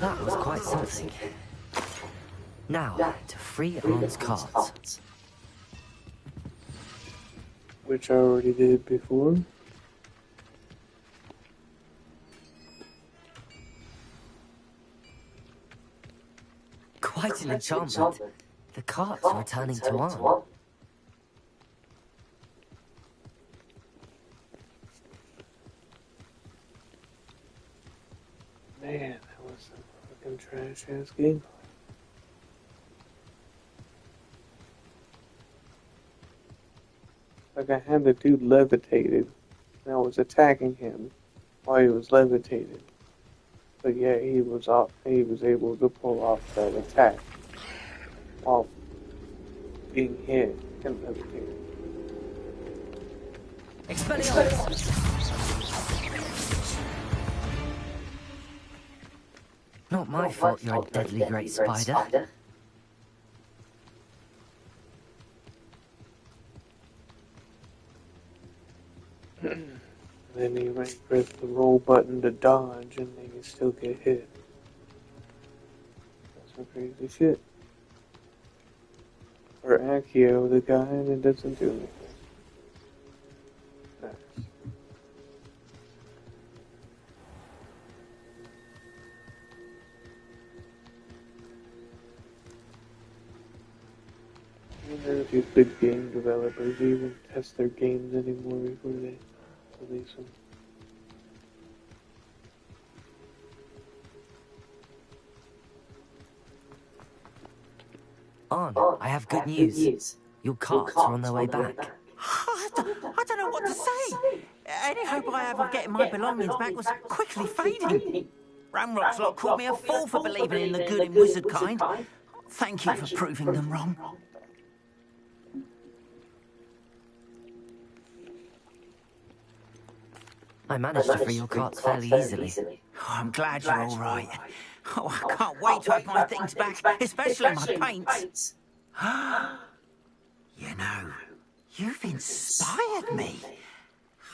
That was quite something. Now, to free Arn's cards. Which I already did before. Quite an enchantment. The carts are returning to Arn. Man, that was a fucking trash ass game. Like I had the dude levitated, and I was attacking him while he was levitated. But yeah, he was able to pull off that attack while being hit and levitated. Not my fault you're a deadly great spider. Then you might press the roll button to dodge, and then you still get hit. That's some crazy shit. Or Accio, the guy, and it doesn't do anything. Nice. I wonder if these big game developers even test their games anymore before they release them. Arn, I have good news. Your carts are on their way back. I don't know what to say. Any hope I have of getting my belongings back was quickly fading. Ramrock's lot called me a fool for believing in the good in wizard kind. Thank you for proving them wrong. I managed to free your carts fairly easily. Oh, I'm glad you're all right. Oh, I can't wait to have my things back, especially my paints. You know, you've inspired me.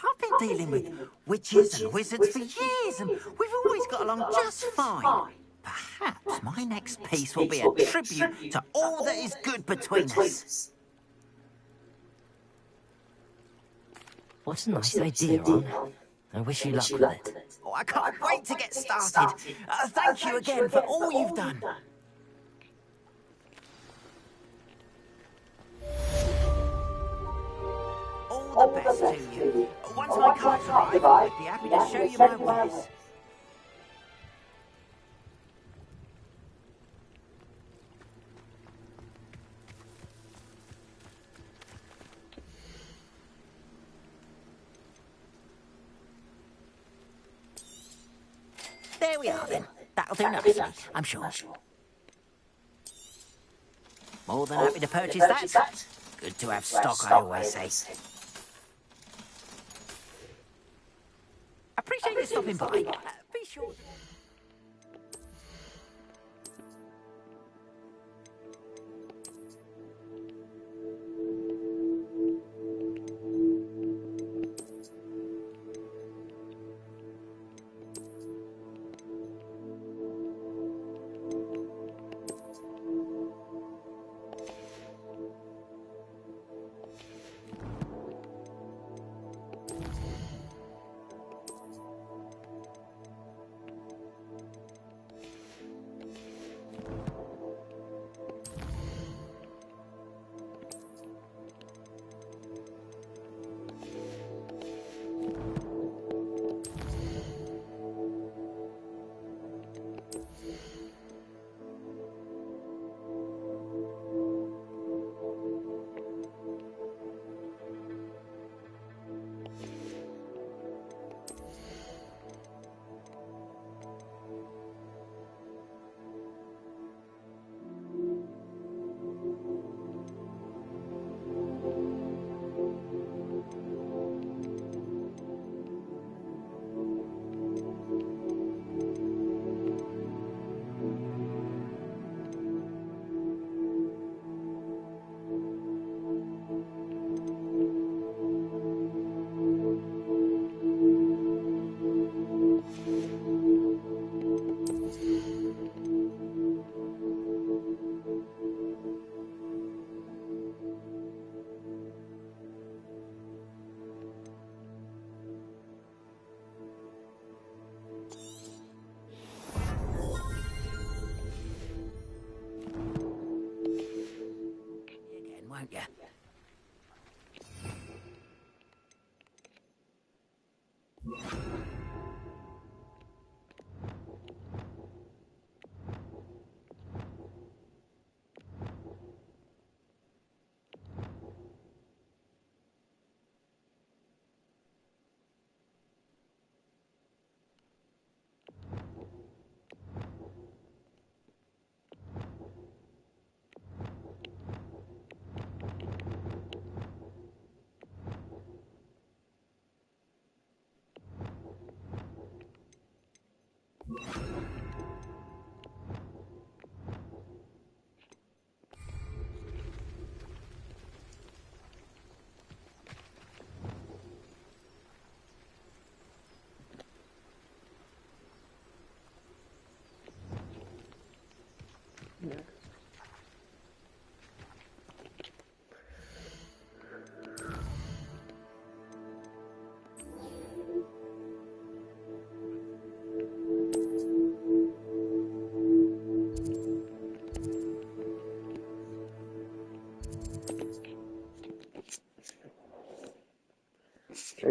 I've been dealing with witches and wizards for years, and we've always got along just fine. Perhaps my next piece will be a tribute to all that is good between us. What a nice idea, Arn. I wish you luck with it. Oh, I can't wait to get started. Thank you again for all you've done. All the best to you. Once my cards arrive, I'd be happy to show you my wares. There we are then. That'll do nicely, I'm sure. More than happy to purchase that. Good to have stock, I always say. Appreciate you stopping by. Be sure. won't you?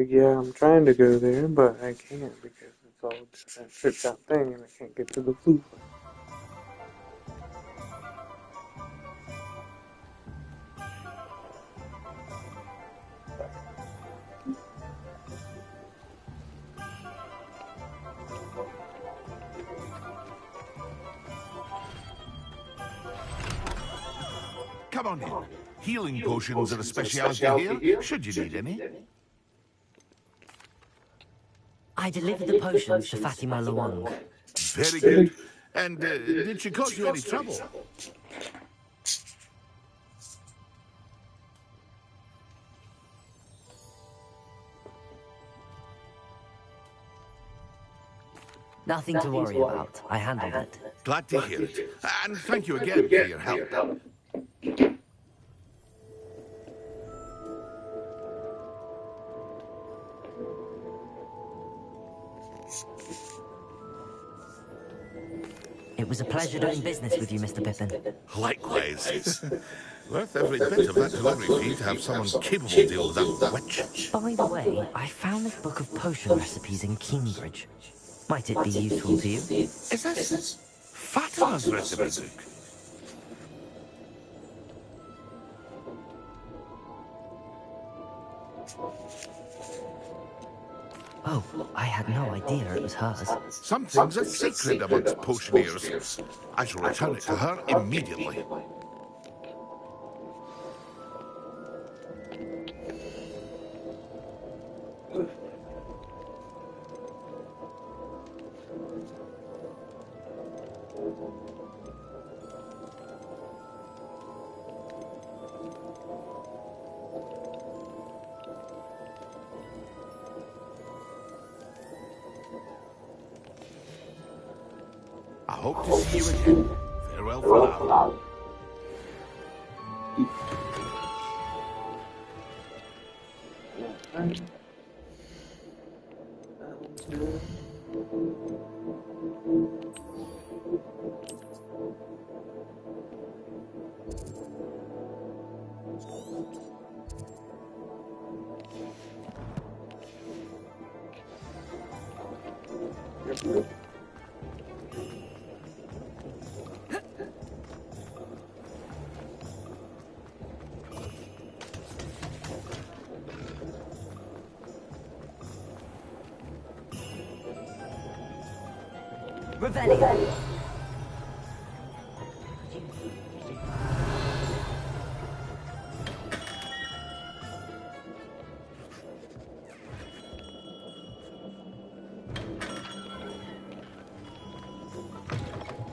Yeah, I'm trying to go there, but I can't because it's all just that tripped out thing and I can't get to the blue one. Come on in. Healing potions are a specialty here, should you need any. I delivered the potions to Fatima Luong. Very good. And did she cause you any trouble? Nothing to worry about. I handled it. Glad to hear it. And thank you again for your help. It was a pleasure doing business with you, Mr. Pippin. Likewise. Worth every bit of that delivery fee to have someone capable deal with that witch. By the way, I found this book of potion recipes in Cambridge. Might it be useful to you? Is this Fatima's recipe book? Oh, I had no idea it was hers. Some things are sacred amongst potioneers. I shall return it to her immediately. I hope to see you again. Farewell for now. Revelio.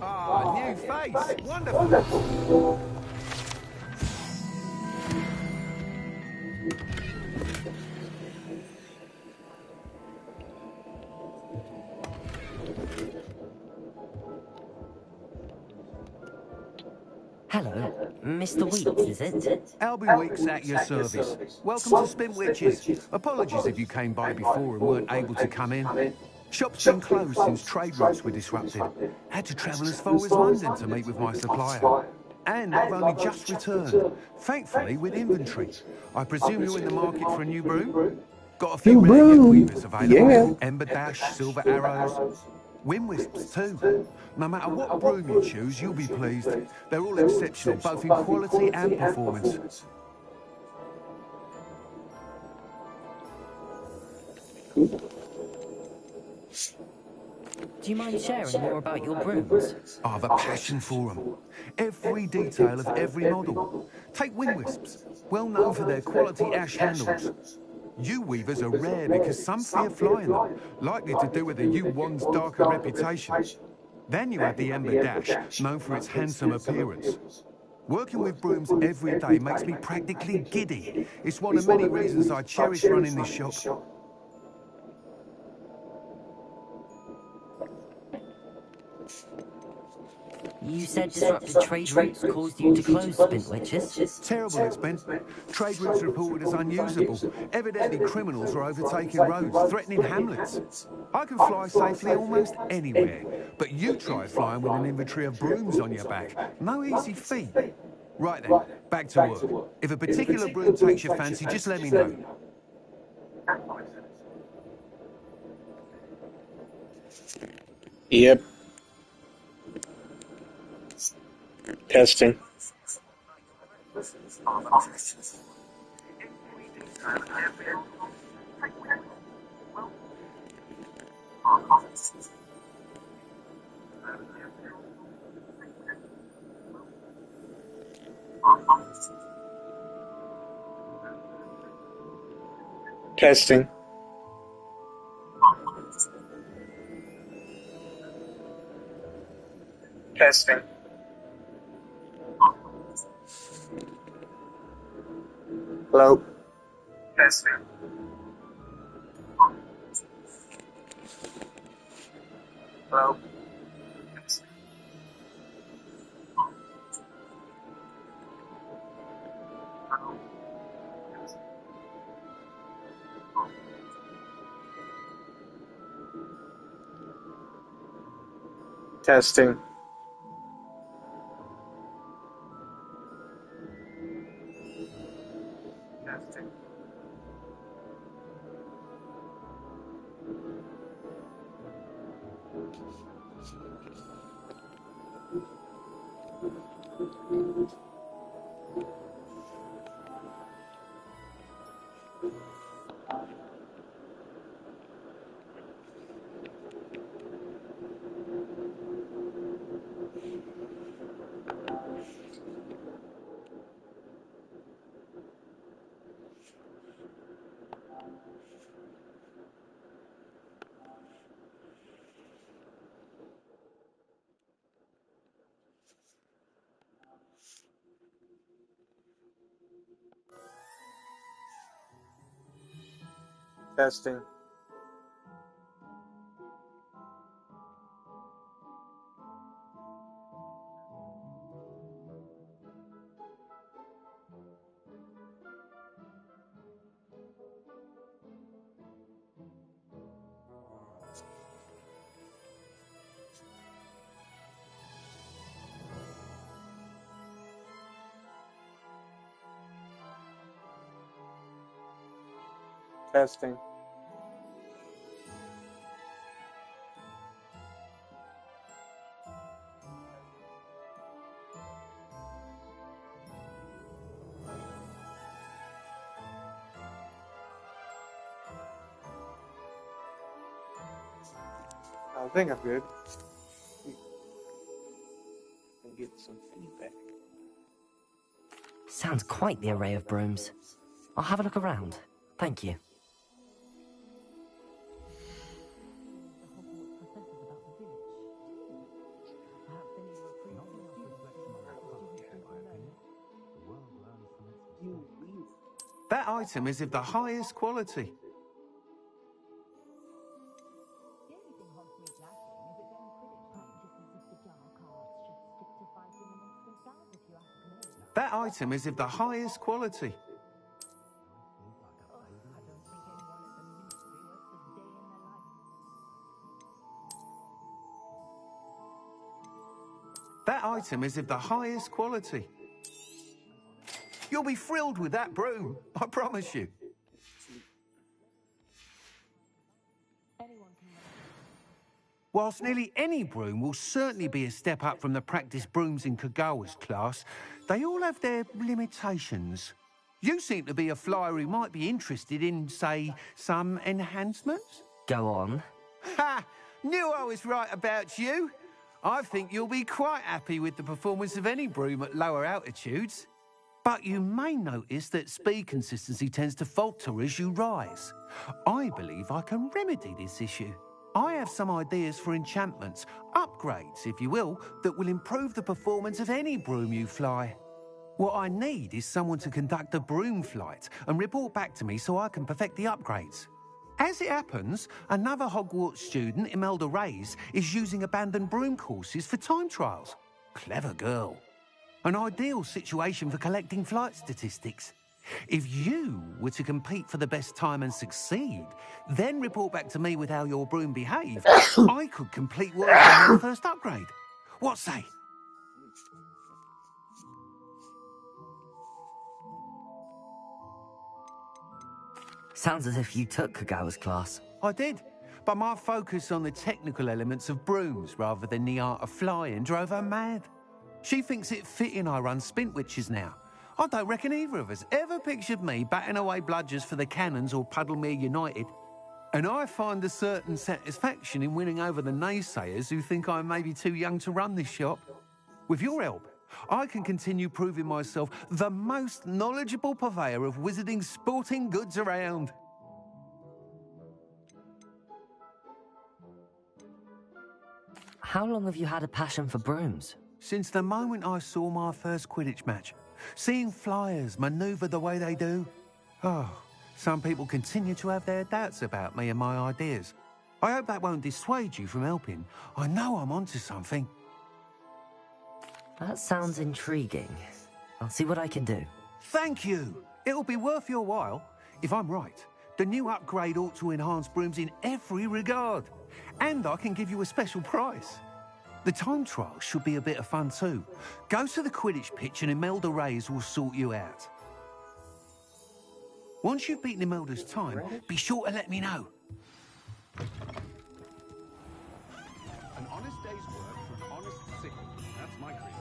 Ah, new face. Wonderful. Hello, Mr. Weeks, is it? Albie Weeks at your service. Welcome to Spin Witches. Apologies if you came by before and weren't able to come in. Shop's been closed since trade routes were disrupted. Had to travel as far as London to meet with my supplier. And I've only just returned, thankfully with inventory. I presume you're in the market for a new broom? Got a few rare yet weavers available. Yeah. Ember Dash, Silver Arrows, Wind Wisps too. No matter what broom you choose, you'll be pleased. They're all exceptional, both in quality and performance. Do you mind sharing more about your brooms? I've a passion for them. Every detail of every model. Take Wind Wisps, well known for their quality ash handles. Yew weavers are rare because some fear flying them, likely to do with the yew wand's darker reputation. Then you have the Ember Dash, known for its handsome appearance. Working with brooms every day makes me practically giddy. It's one of many reasons I cherish running this shop. You said disrupted trade routes caused you to close Spintwitches? Terrible it's been. Trade routes reported as unusable. Evidently criminals are overtaking roads, threatening hamlets. I can fly safely almost anywhere, but you try flying with an inventory of brooms on your back. No easy feat. Right then, back to work. If a particular broom takes your fancy, just let me know. Yep. Testing. Testing. Testing. Hello. Testing. Hello. Testing. Testing. Testing. Testing. I think I'm good. And get some feedback. Sounds quite the array of brooms. I'll have a look around. Thank you. That item is of the highest quality. That item is of the highest quality. That item is of the highest quality. You'll be thrilled with that broom, I promise you. Whilst nearly any broom will certainly be a step up from the practice brooms in Kagawa's class, they all have their limitations. You seem to be a flyer who might be interested in, say, some enhancements? Go on. Ha! Knew I was right about you. I think you'll be quite happy with the performance of any broom at lower altitudes. But you may notice that speed consistency tends to falter as you rise. I believe I can remedy this issue. I have some ideas for enchantments, upgrades, if you will, that will improve the performance of any broom you fly. What I need is someone to conduct a broom flight and report back to me so I can perfect the upgrades. As it happens, another Hogwarts student, Imelda Reyes, is using abandoned broom courses for time trials. Clever girl. An ideal situation for collecting flight statistics. If you were to compete for the best time and succeed, then report back to me with how your broom behaved, I could complete work on your first upgrade. What say? Sounds as if you took Kagawa's class. I did, but my focus on the technical elements of brooms rather than the art of flying drove her mad. She thinks it fitting I run Spintwitches now. I don't reckon either of us ever pictured me batting away bludgers for the Cannons or Puddlemere United. And I find a certain satisfaction in winning over the naysayers who think I'm maybe too young to run this shop. With your help, I can continue proving myself the most knowledgeable purveyor of wizarding sporting goods around. How long have you had a passion for brooms? Since the moment I saw my first Quidditch match. Seeing flyers manoeuvre the way they do. Oh, some people continue to have their doubts about me and my ideas. I hope that won't dissuade you from helping. I know I'm onto something. That sounds intriguing. I'll see what I can do. Thank you. It'll be worth your while. If I'm right, the new upgrade ought to enhance brooms in every regard. And I can give you a special price. The time trial should be a bit of fun too. Go to the Quidditch pitch and Imelda Reyes will sort you out. Once you've beaten Imelda's time, be sure to let me know. An honest day's work for an honest sickle. That's my creed.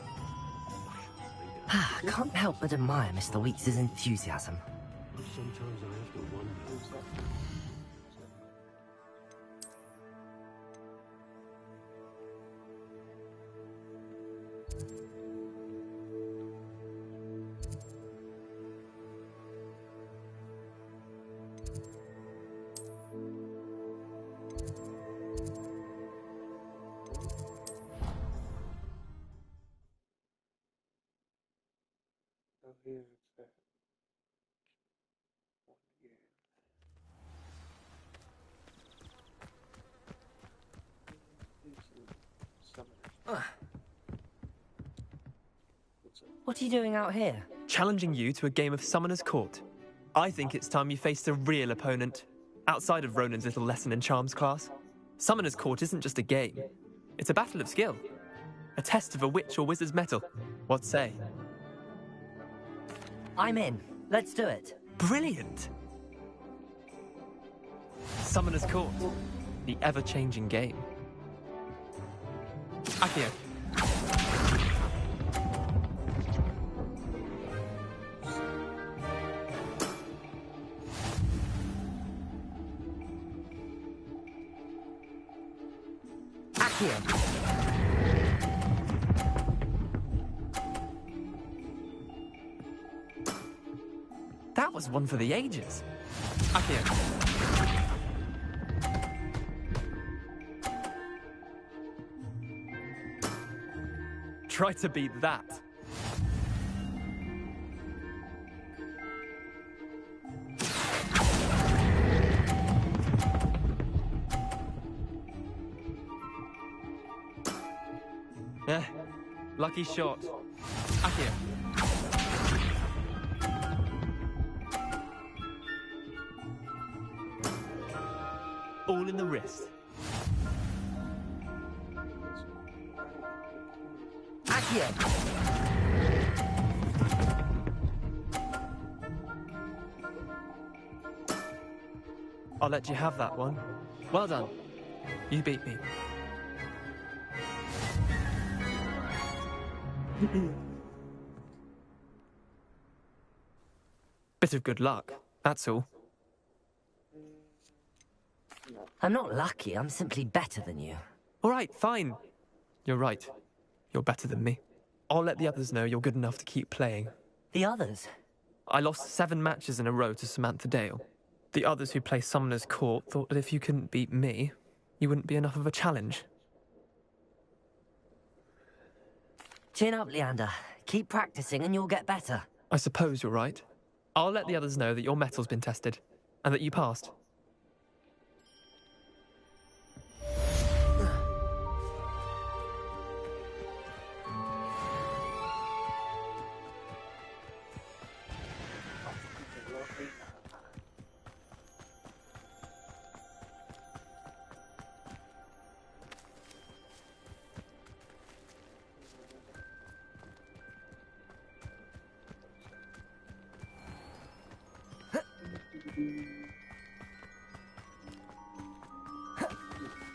Can't help but admire Mr. Weeks' enthusiasm. Sometimes I have to wonder. Oh, here it's that one again. What are you doing out here? Challenging you to a game of Summoner's Court. I think it's time you faced a real opponent, outside of Ronan's little lesson in charms class. Summoner's Court isn't just a game. It's a battle of skill. A test of a witch or wizard's mettle. What say? I'm in. Let's do it. Brilliant! Summoner's Court. The ever-changing game. Accio. Accio. That was one for the ages. Accio. Try to beat that. Lucky shot. Accio. All in the wrist. Accio. champion! I'll let you have that one. Well done. You beat me. Bit of good luck, that's all. I'm not lucky, I'm simply better than you. All right, fine. You're right. You're better than me. I'll let the others know you're good enough to keep playing. The others? I lost 7 matches in a row to Samantha Dale. The others who play Summoner's Court thought that if you couldn't beat me, you wouldn't be enough of a challenge. Chin up, Leander. Keep practicing and you'll get better. I suppose you're right. I'll let the others know that your metal's been tested, and that you passed.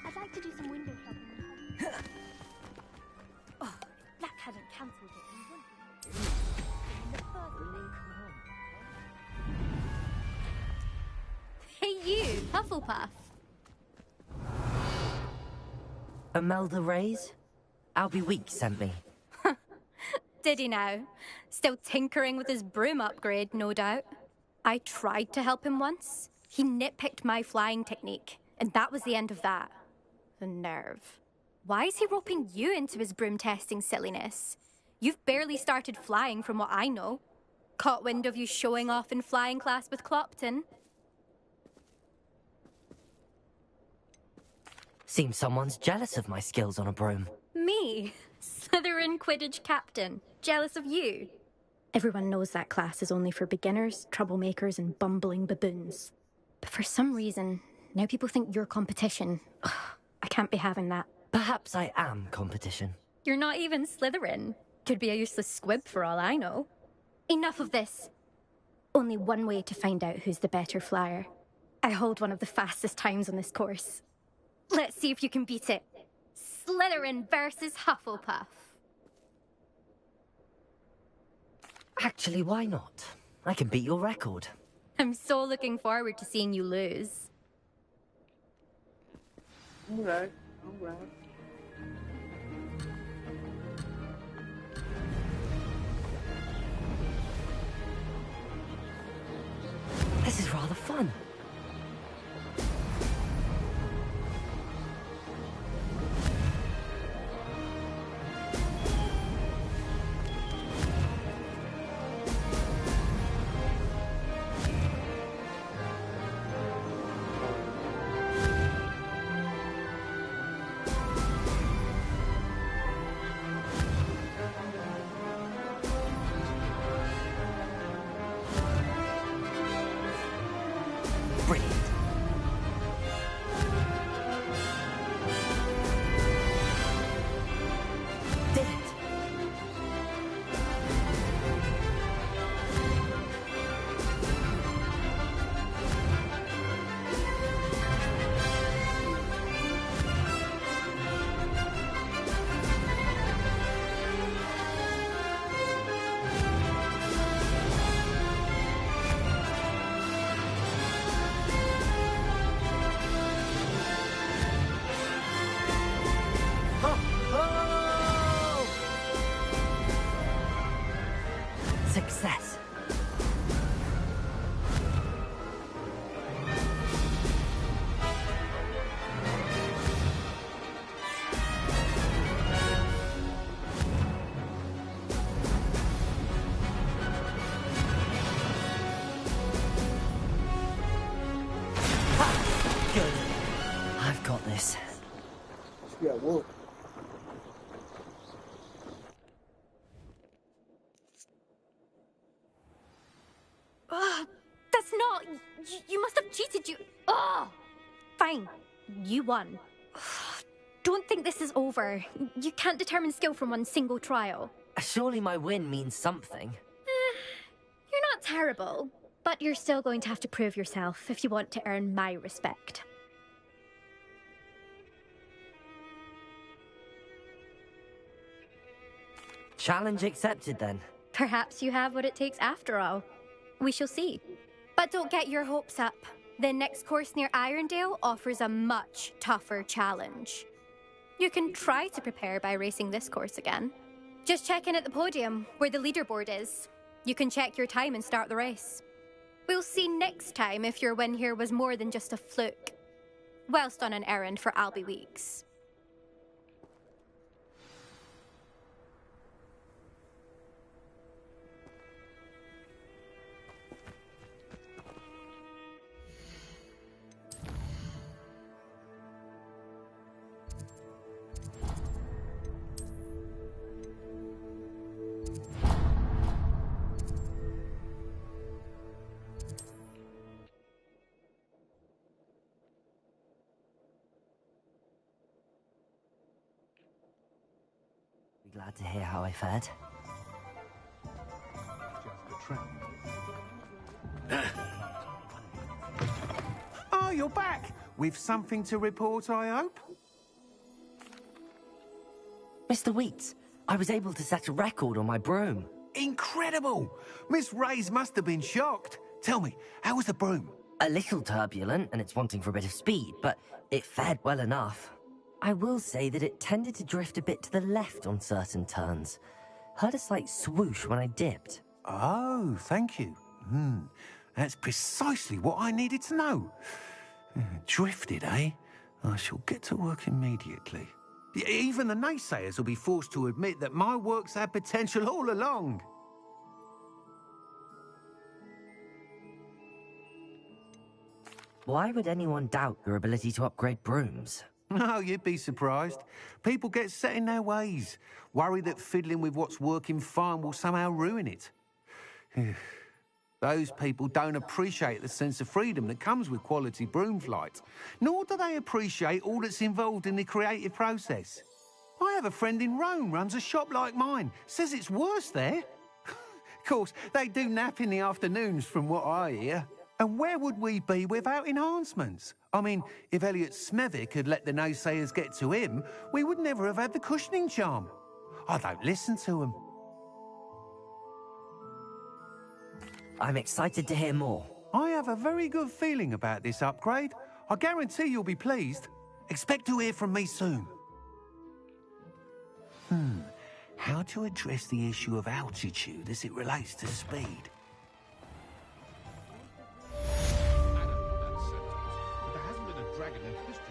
I'd like to do some window shopping. Oh, if Black hadn't cancelled it, we wouldn't be in the first place. Hey you, Hufflepuff. Imelda Reyes? Albie Weeks sent me. Did he now? Still tinkering with his broom upgrade, no doubt. I tried to help him once. He nitpicked my flying technique, and that was the end of that. The nerve. Why is he roping you into his broom testing silliness? You've barely started flying from what I know. Caught wind of you showing off in flying class with Clopton. Seems someone's jealous of my skills on a broom. Me? Slytherin Quidditch captain. Jealous of you? Everyone knows that class is only for beginners, troublemakers, and bumbling baboons. But for some reason, now people think you're competition. Ugh, I can't be having that. Perhaps I am competition. You're not even Slytherin. Could be a useless squib for all I know. Enough of this. Only one way to find out who's the better flyer. I hold one of the fastest times on this course. Let's see if you can beat it. Slytherin versus Hufflepuff. Actually, why not? I can beat your record. I'm so looking forward to seeing you lose. Alright. This is rather fun. Brilliant. Did it. Success. Ha! Good. I've got this. Yeah, whoa. That's not... You must have cheated, you... Oh! Fine. You won. don't think this is over. You can't determine skill from one single trial. Surely my win means something. You're not terrible, but you're still going to have to prove yourself if you want to earn my respect. Challenge accepted, then. Perhaps you have what it takes after all. We shall see. But don't get your hopes up. The next course near Irondale offers a much tougher challenge. You can try to prepare by racing this course again. Just check in at the podium, where the leaderboard is. You can check your time and start the race. We'll see next time if your win here was more than just a fluke. Whilst on an errand for Albie Weeks. Glad to hear how I fared. Oh, you're back! With something to report, I hope? Mr. Wheats, I was able to set a record on my broom. Incredible! Miss Reyes must have been shocked. Tell me, how was the broom? A little turbulent, and it's wanting for a bit of speed, but it fared well enough. I will say that it tended to drift a bit to the left on certain turns. Heard a slight swoosh when I dipped. Oh, thank you. That's precisely what I needed to know. Drifted, eh? I shall get to work immediately. Even the naysayers will be forced to admit that my work's had potential all along. Why would anyone doubt your ability to upgrade brooms? No, you'd be surprised. People get set in their ways, worry that fiddling with what's working fine will somehow ruin it. Those people don't appreciate the sense of freedom that comes with quality broom flight, nor do they appreciate all that's involved in the creative process. I have a friend in Rome runs a shop like mine, says it's worse there. Of course, they do nap in the afternoons from what I hear. And where would we be without enhancements? I mean, if Elliot Smethwick had let the naysayers get to him, we would never have had the cushioning charm. I don't listen to him. I'm excited to hear more. I have a very good feeling about this upgrade. I guarantee you'll be pleased. Expect to hear from me soon. How to address the issue of altitude as it relates to speed? Dragon in history.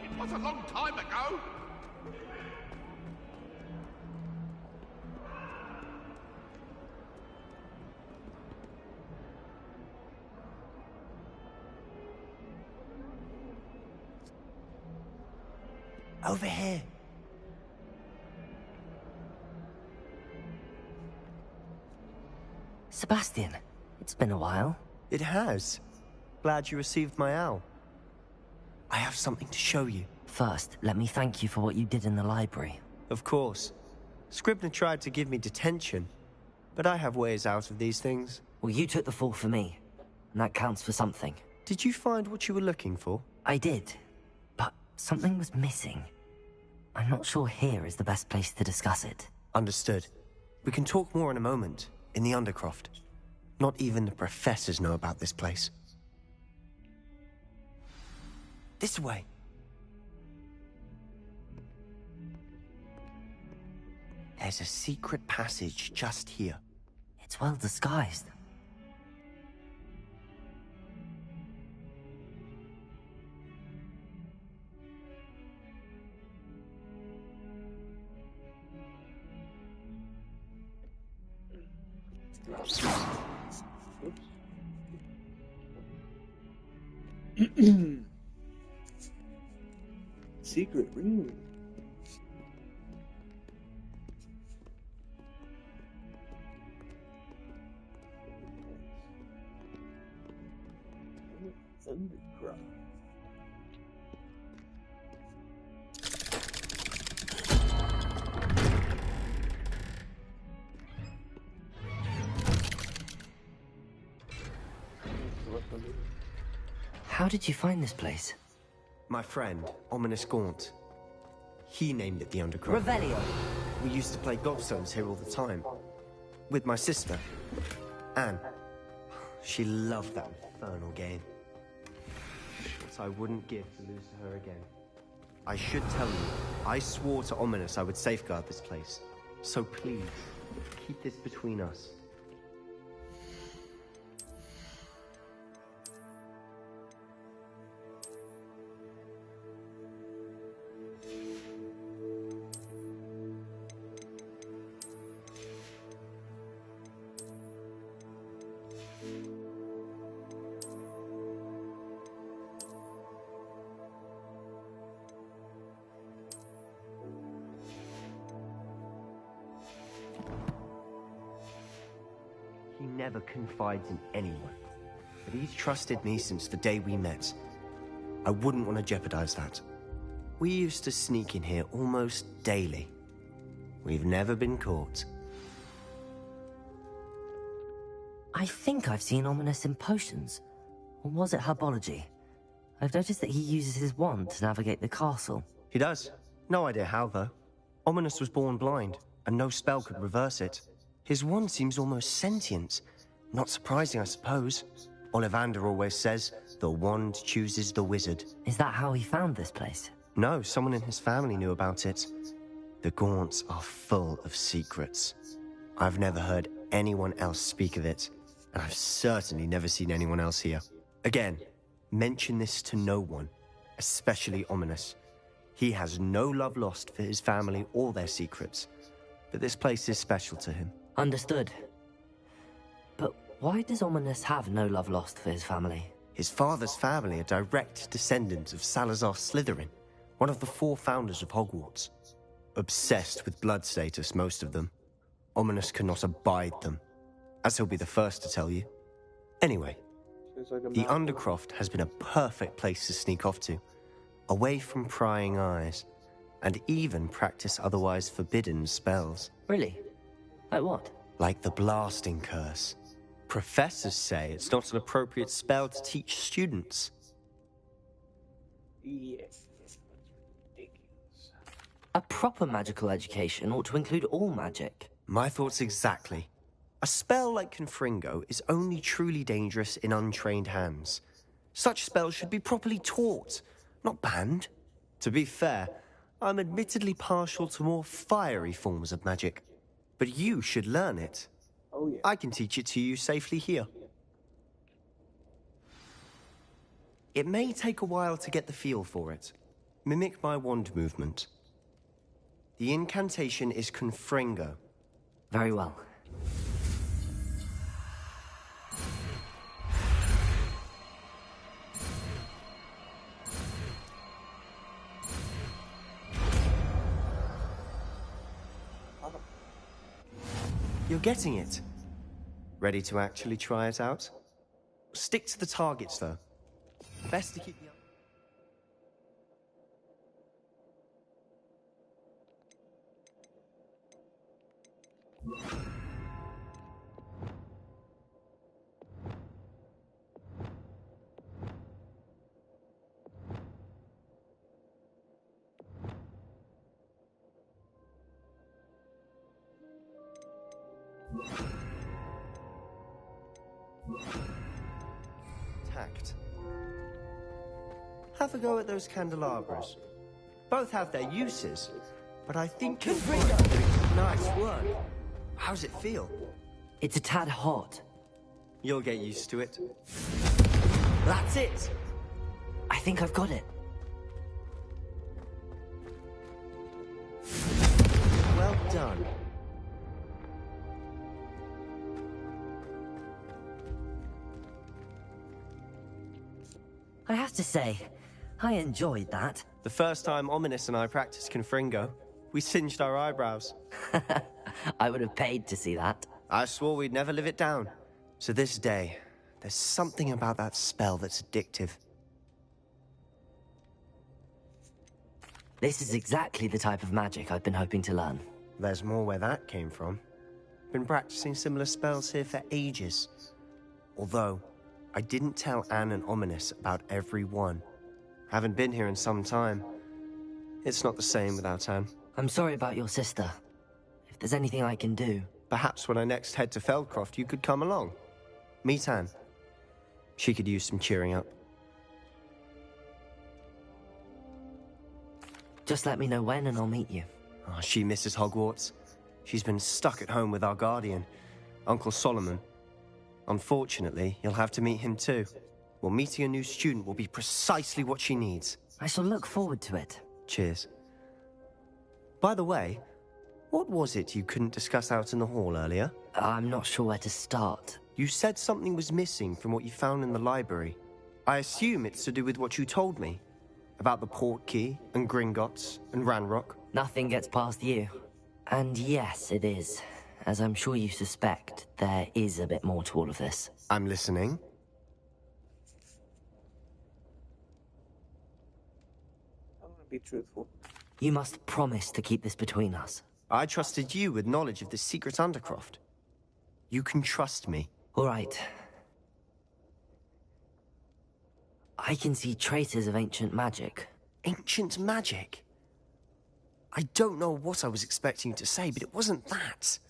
It was a long time ago. Over here. Sebastian, it's been a while. It has. Glad you received my owl. I have something to show you. First, let me thank you for what you did in the library. Of course. Scribner tried to give me detention, but I have ways out of these things. Well, you took the fall for me, and that counts for something. Did you find what you were looking for? I did, but something was missing. I'm not sure here is the best place to discuss it. Understood. We can talk more in a moment, in the Undercroft. Not even the professors know about this place. This way. There's a secret passage just here. It's well disguised. Secret room. Underground. How did you find this place? My friend, Ominous Gaunt. He named it the Undercroft. Revelio. We used to play gobstones here all the time. With my sister, Anne. She loved that infernal game. What I wouldn't give to lose to her again. I should tell you, I swore to Ominous I would safeguard this place. So please, keep this between us. He never confides in anyone, but he's trusted me since the day we met. I wouldn't want to jeopardize that. We used to sneak in here almost daily. We've never been caught. I think I've seen Ominous in potions. Or was it herbology? I've noticed that he uses his wand to navigate the castle. He does. No idea how, though. Ominous was born blind, and no spell could reverse it. His wand seems almost sentient. Not surprising, I suppose. Ollivander always says, the wand chooses the wizard. Is that how he found this place? No, someone in his family knew about it. The Gaunts are full of secrets. I've never heard anyone else speak of it, and I've certainly never seen anyone else here. Again, mention this to no one, especially Ominous. He has no love lost for his family or their secrets, but this place is special to him. Understood. But why does Ominous have no love lost for his family? His father's family are direct descendants of Salazar Slytherin, one of the 4 founders of Hogwarts. Obsessed with blood status, most of them. Ominous cannot abide them, as he'll be the first to tell you. Anyway, the Undercroft has been a perfect place to sneak off to, away from prying eyes, and even practice otherwise forbidden spells. Really? Like what? Like the blasting curse. Professors say it's not an appropriate spell to teach students. Yes, that's ridiculous. A proper magical education ought to include all magic. My thoughts exactly. A spell like Confringo is only truly dangerous in untrained hands. Such spells should be properly taught, not banned. To be fair, I'm admittedly partial to more fiery forms of magic. But you should learn it. Oh, yeah. I can teach it to you safely here. It may take a while to get the feel for it. Mimic my wand movement. The incantation is Confringo. Very well. You're getting it. Ready to actually try it out? Stick to the targets, though. Best to keep the... Tact. Have a go at those candelabras. Both have their uses, but I think you'll find... Nice work. How's it feel? It's a tad hot. You'll get used to it. That's it! I think I've got it. Well done. I have to say, I enjoyed that. The first time Ominous and I practiced Confringo, we singed our eyebrows. I would have paid to see that. I swore we'd never live it down. So this day, there's something about that spell that's addictive. This is exactly the type of magic I've been hoping to learn. There's more where that came from. Been practicing similar spells here for ages. Although, I didn't tell Anne and Ominous about every one. Haven't been here in some time. It's not the same without Anne. I'm sorry about your sister. If there's anything I can do... Perhaps when I next head to Feldcroft, you could come along. Meet Anne. She could use some cheering up. Just let me know when and I'll meet you. Oh, she misses Hogwarts. She's been stuck at home with our guardian, Uncle Solomon. Unfortunately, you'll have to meet him too. Well, meeting a new student will be precisely what she needs. I shall look forward to it. Cheers. By the way, what was it you couldn't discuss out in the hall earlier? I'm not sure where to start. You said something was missing from what you found in the library. I assume it's to do with what you told me. About the Portkey, and Gringotts, and Ranrock. Nothing gets past you. And yes, it is. As I'm sure you suspect, there is a bit more to all of this. I'm listening. I want to be truthful. You must promise to keep this between us. I trusted you with knowledge of the secret Undercroft. You can trust me. All right. I can see traces of ancient magic. Ancient magic? I don't know what I was expecting you to say, but it wasn't that.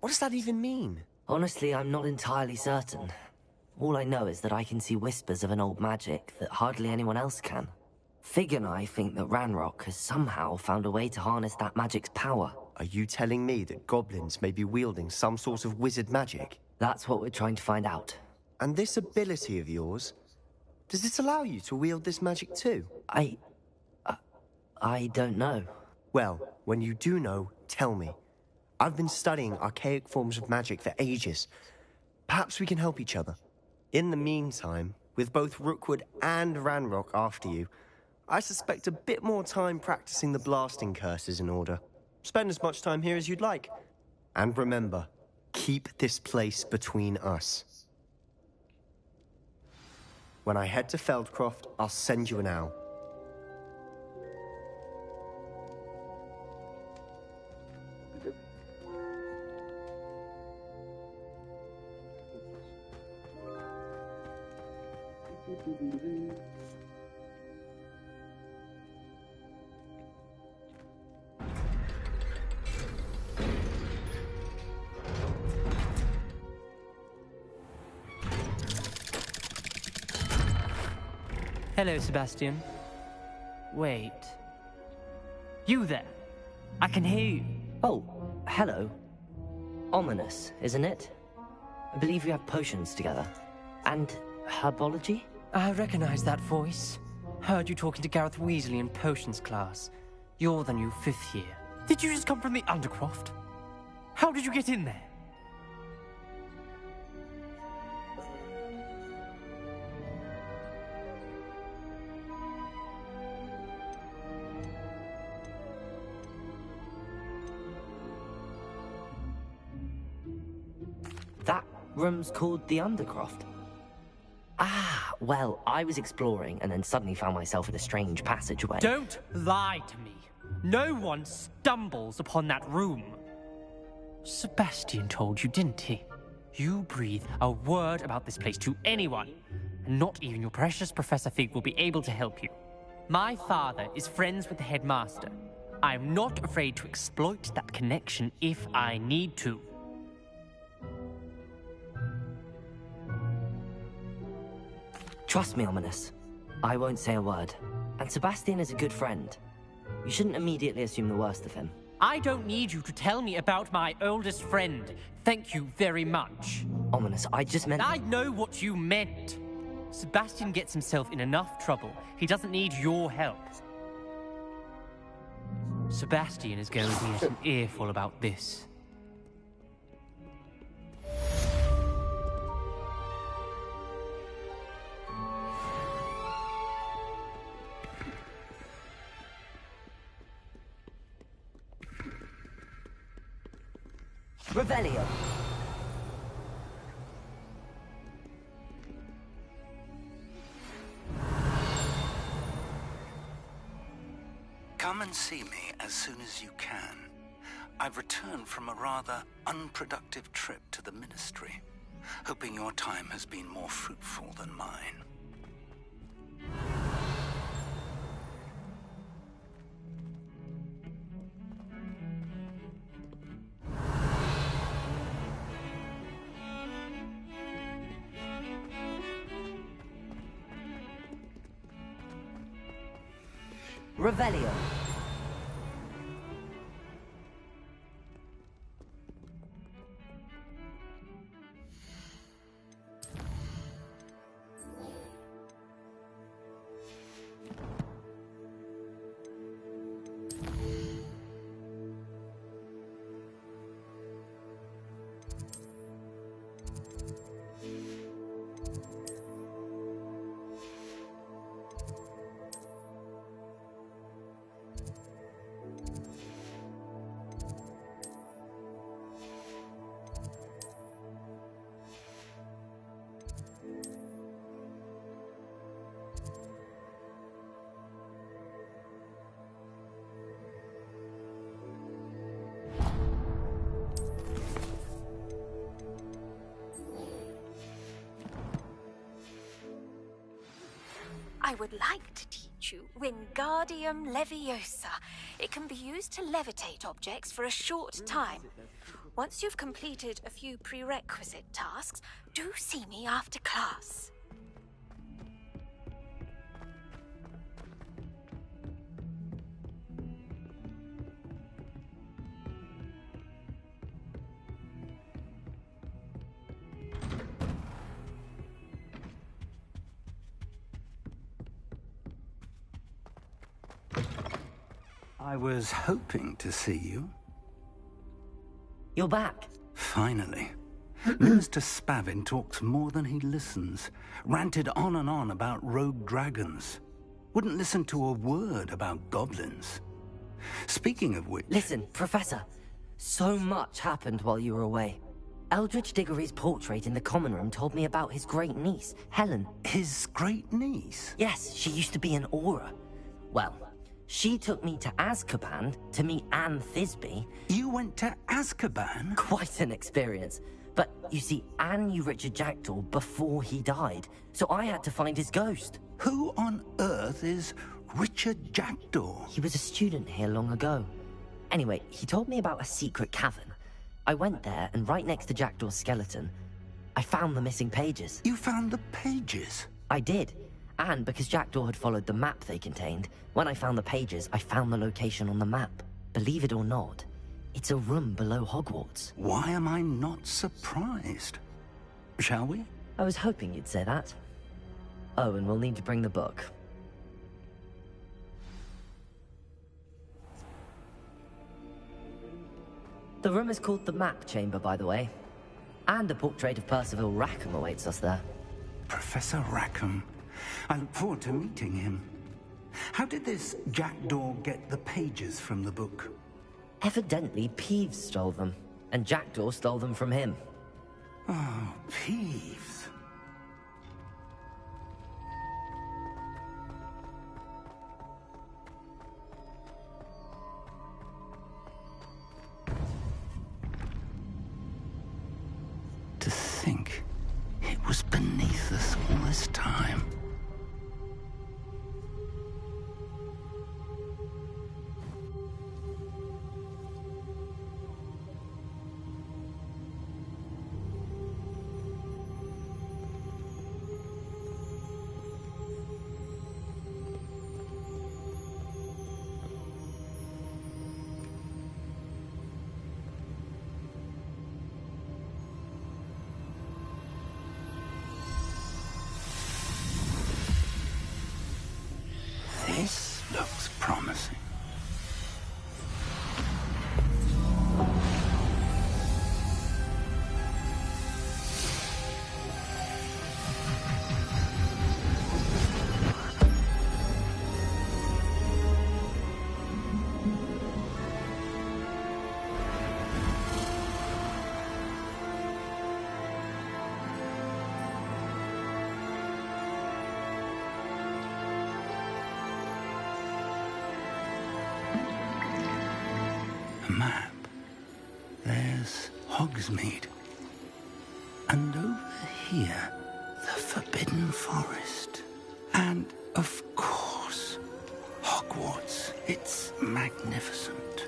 What does that even mean? Honestly, I'm not entirely certain. All I know is that I can see whispers of an old magic that hardly anyone else can. Fig and I think that Ranrock has somehow found a way to harness that magic's power. Are you telling me that goblins may be wielding some sort of wizard magic? That's what we're trying to find out. And this ability of yours, does it allow you to wield this magic too? I don't know. Well, when you do know, tell me. I've been studying archaic forms of magic for ages. Perhaps we can help each other. In the meantime, with both Rookwood and Ranrock after you, I suspect a bit more time practicing the blasting curse is in order. Spend as much time here as you'd like. And remember, keep this place between us. When I head to Feldcroft, I'll send you an owl. Hello, Sebastian. Wait. You there? I can hear you. Oh, hello. Ominous, isn't it? I believe we have potions together. And herbology? I recognize that voice. Heard you talking to Gareth Weasley in potions class. You're the new 5th year. Did you just come from the Undercroft? How did you get in there? That room's called the Undercroft. Ah, well, I was exploring and then suddenly found myself in a strange passageway. Don't lie to me. No one stumbles upon that room. Sebastian told you, didn't he? You breathe a word about this place to anyone, and not even your precious Professor Fig will be able to help you. My father is friends with the headmaster. I'm not afraid to exploit that connection if I need to. Trust me, Ominous. I won't say a word. And Sebastian is a good friend. You shouldn't immediately assume the worst of him. I don't need you to tell me about my oldest friend. Thank you very much. Ominous, I just meant... I know what you meant. Sebastian gets himself in enough trouble. He doesn't need your help. Sebastian is going to get an earful about this. Revelio. Come and see me as soon as you can. I've returned from a rather unproductive trip to the Ministry, hoping your time has been more fruitful than mine. Revelio. I would like to teach you Wingardium Leviosa. It can be used to levitate objects for a short time. Once you've completed a few prerequisite tasks, do see me after class. I was hoping to see you. You're back. Finally. Minister Spavin talks more than he listens. Ranted on and on about rogue dragons. Wouldn't listen to a word about goblins. Speaking of which... Listen, Professor. So much happened while you were away. Eldridge Diggory's portrait in the common room told me about his great niece, Helen. His great niece? Yes, she used to be an Auror. Well, she took me to Azkaban to meet Anne Thisbe. You went to Azkaban? Quite an experience. But, you see, Anne knew Richard Jackdaw before he died, so I had to find his ghost. Who on earth is Richard Jackdaw? He was a student here long ago. Anyway, he told me about a secret cavern. I went there, and right next to Jackdaw's skeleton, I found the missing pages. You found the pages? I did. And because Jackdaw had followed the map they contained, when I found the pages, I found the location on the map. Believe it or not, it's a room below Hogwarts. Why am I not surprised? Shall we? I was hoping you'd say that. Oh, and we'll need to bring the book. The room is called the Map Chamber, by the way. And a portrait of Percival Rackham awaits us there. Professor Rackham. I look forward to meeting him. How did this Jackdaw get the pages from the book? Evidently, Peeves stole them, and Jackdaw stole them from him. Oh, Peeves. To think it was beneath us all this time. This looks promising. A map. There's Hogsmeade. And over here, the Forbidden Forest. And, of course, Hogwarts. It's magnificent.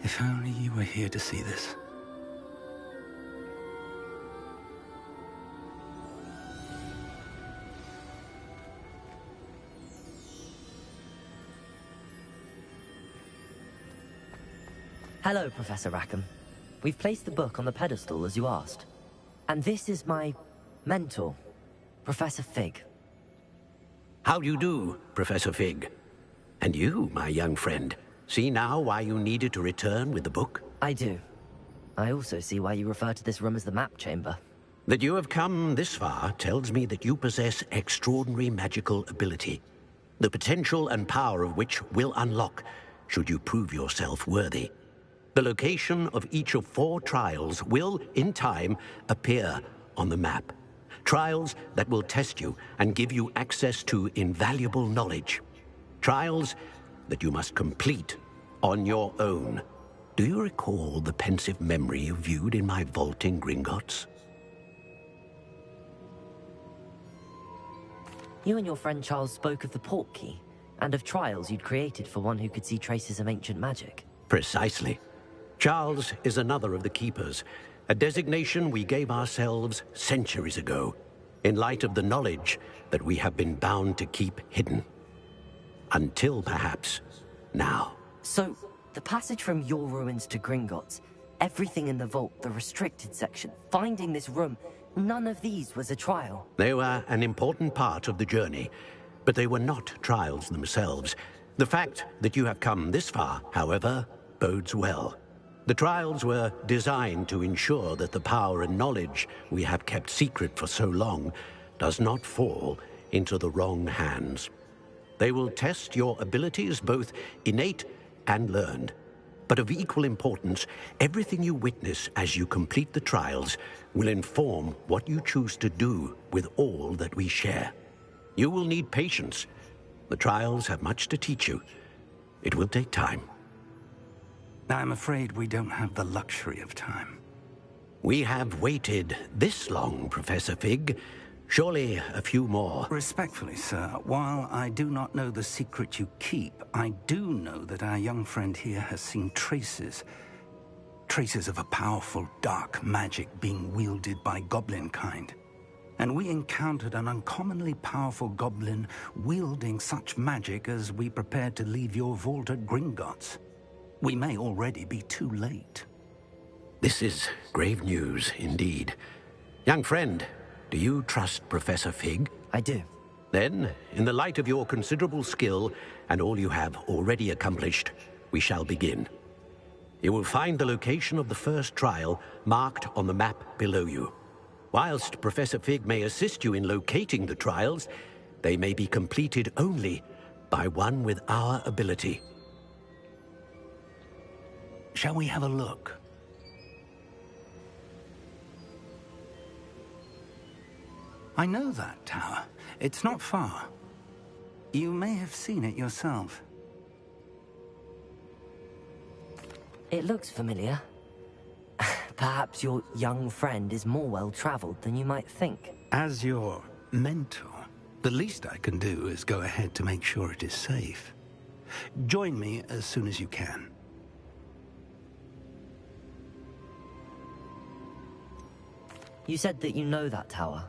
If only you were here to see this. Hello, Professor Rackham. We've placed the book on the pedestal as you asked. And this is my mentor, Professor Fig. How do you do, Professor Fig? And you, my young friend, see now why you needed to return with the book? I do. I also see why you refer to this room as the map chamber. That you have come this far tells me that you possess extraordinary magical ability, the potential and power of which will unlock should you prove yourself worthy. The location of each of 4 trials will, in time, appear on the map. Trials that will test you and give you access to invaluable knowledge. Trials that you must complete on your own. Do you recall the pensive memory you viewed in my vault in Gringotts? You and your friend Charles spoke of the portkey, and of trials you'd created for one who could see traces of ancient magic. Precisely. Charles is another of the Keepers, a designation we gave ourselves centuries ago, in light of the knowledge that we have been bound to keep hidden. Until, perhaps, now. So, the passage from your ruins to Gringotts, everything in the vault, the restricted section, finding this room, none of these was a trial. They were an important part of the journey, but they were not trials themselves. The fact that you have come this far, however, bodes well. The trials were designed to ensure that the power and knowledge we have kept secret for so long does not fall into the wrong hands. They will test your abilities, both innate and learned. But of equal importance, everything you witness as you complete the trials will inform what you choose to do with all that we share. You will need patience. The trials have much to teach you. It will take time. I'm afraid we don't have the luxury of time. We have waited this long, Professor Fig. Surely a few more. Respectfully, sir, while I do not know the secret you keep, I do know that our young friend here has seen traces of a powerful dark magic being wielded by goblin kind. And we encountered an uncommonly powerful goblin wielding such magic as we prepared to leave your vault at Gringotts. We may already be too late. This is grave news indeed. Young friend, do you trust Professor Fig? I do. Then, in the light of your considerable skill and all you have already accomplished, we shall begin. You will find the location of the first trial marked on the map below you. Whilst Professor Fig may assist you in locating the trials, they may be completed only by one with our ability. Shall we have a look? I know that tower. It's not far. You may have seen it yourself. It looks familiar. Perhaps your young friend is more well-traveled than you might think. As your mentor, the least I can do is go ahead to make sure it is safe. Join me as soon as you can. You said that you know that tower.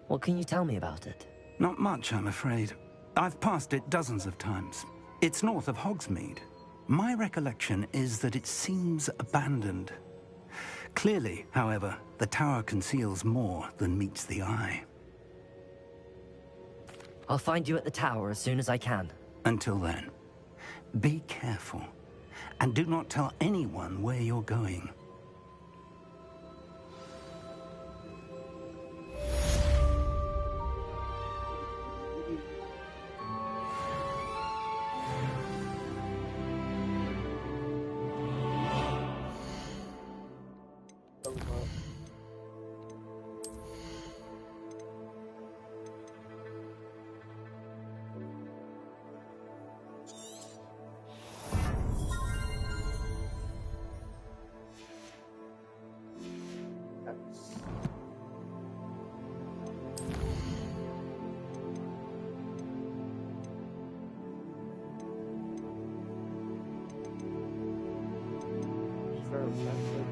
What can you tell me about it? Not much, I'm afraid. I've passed it dozens of times. It's north of Hogsmeade. My recollection is that it seems abandoned. Clearly, however, the tower conceals more than meets the eye. I'll find you at the tower as soon as I can. Until then, be careful, and do not tell anyone where you're going. Very offensive.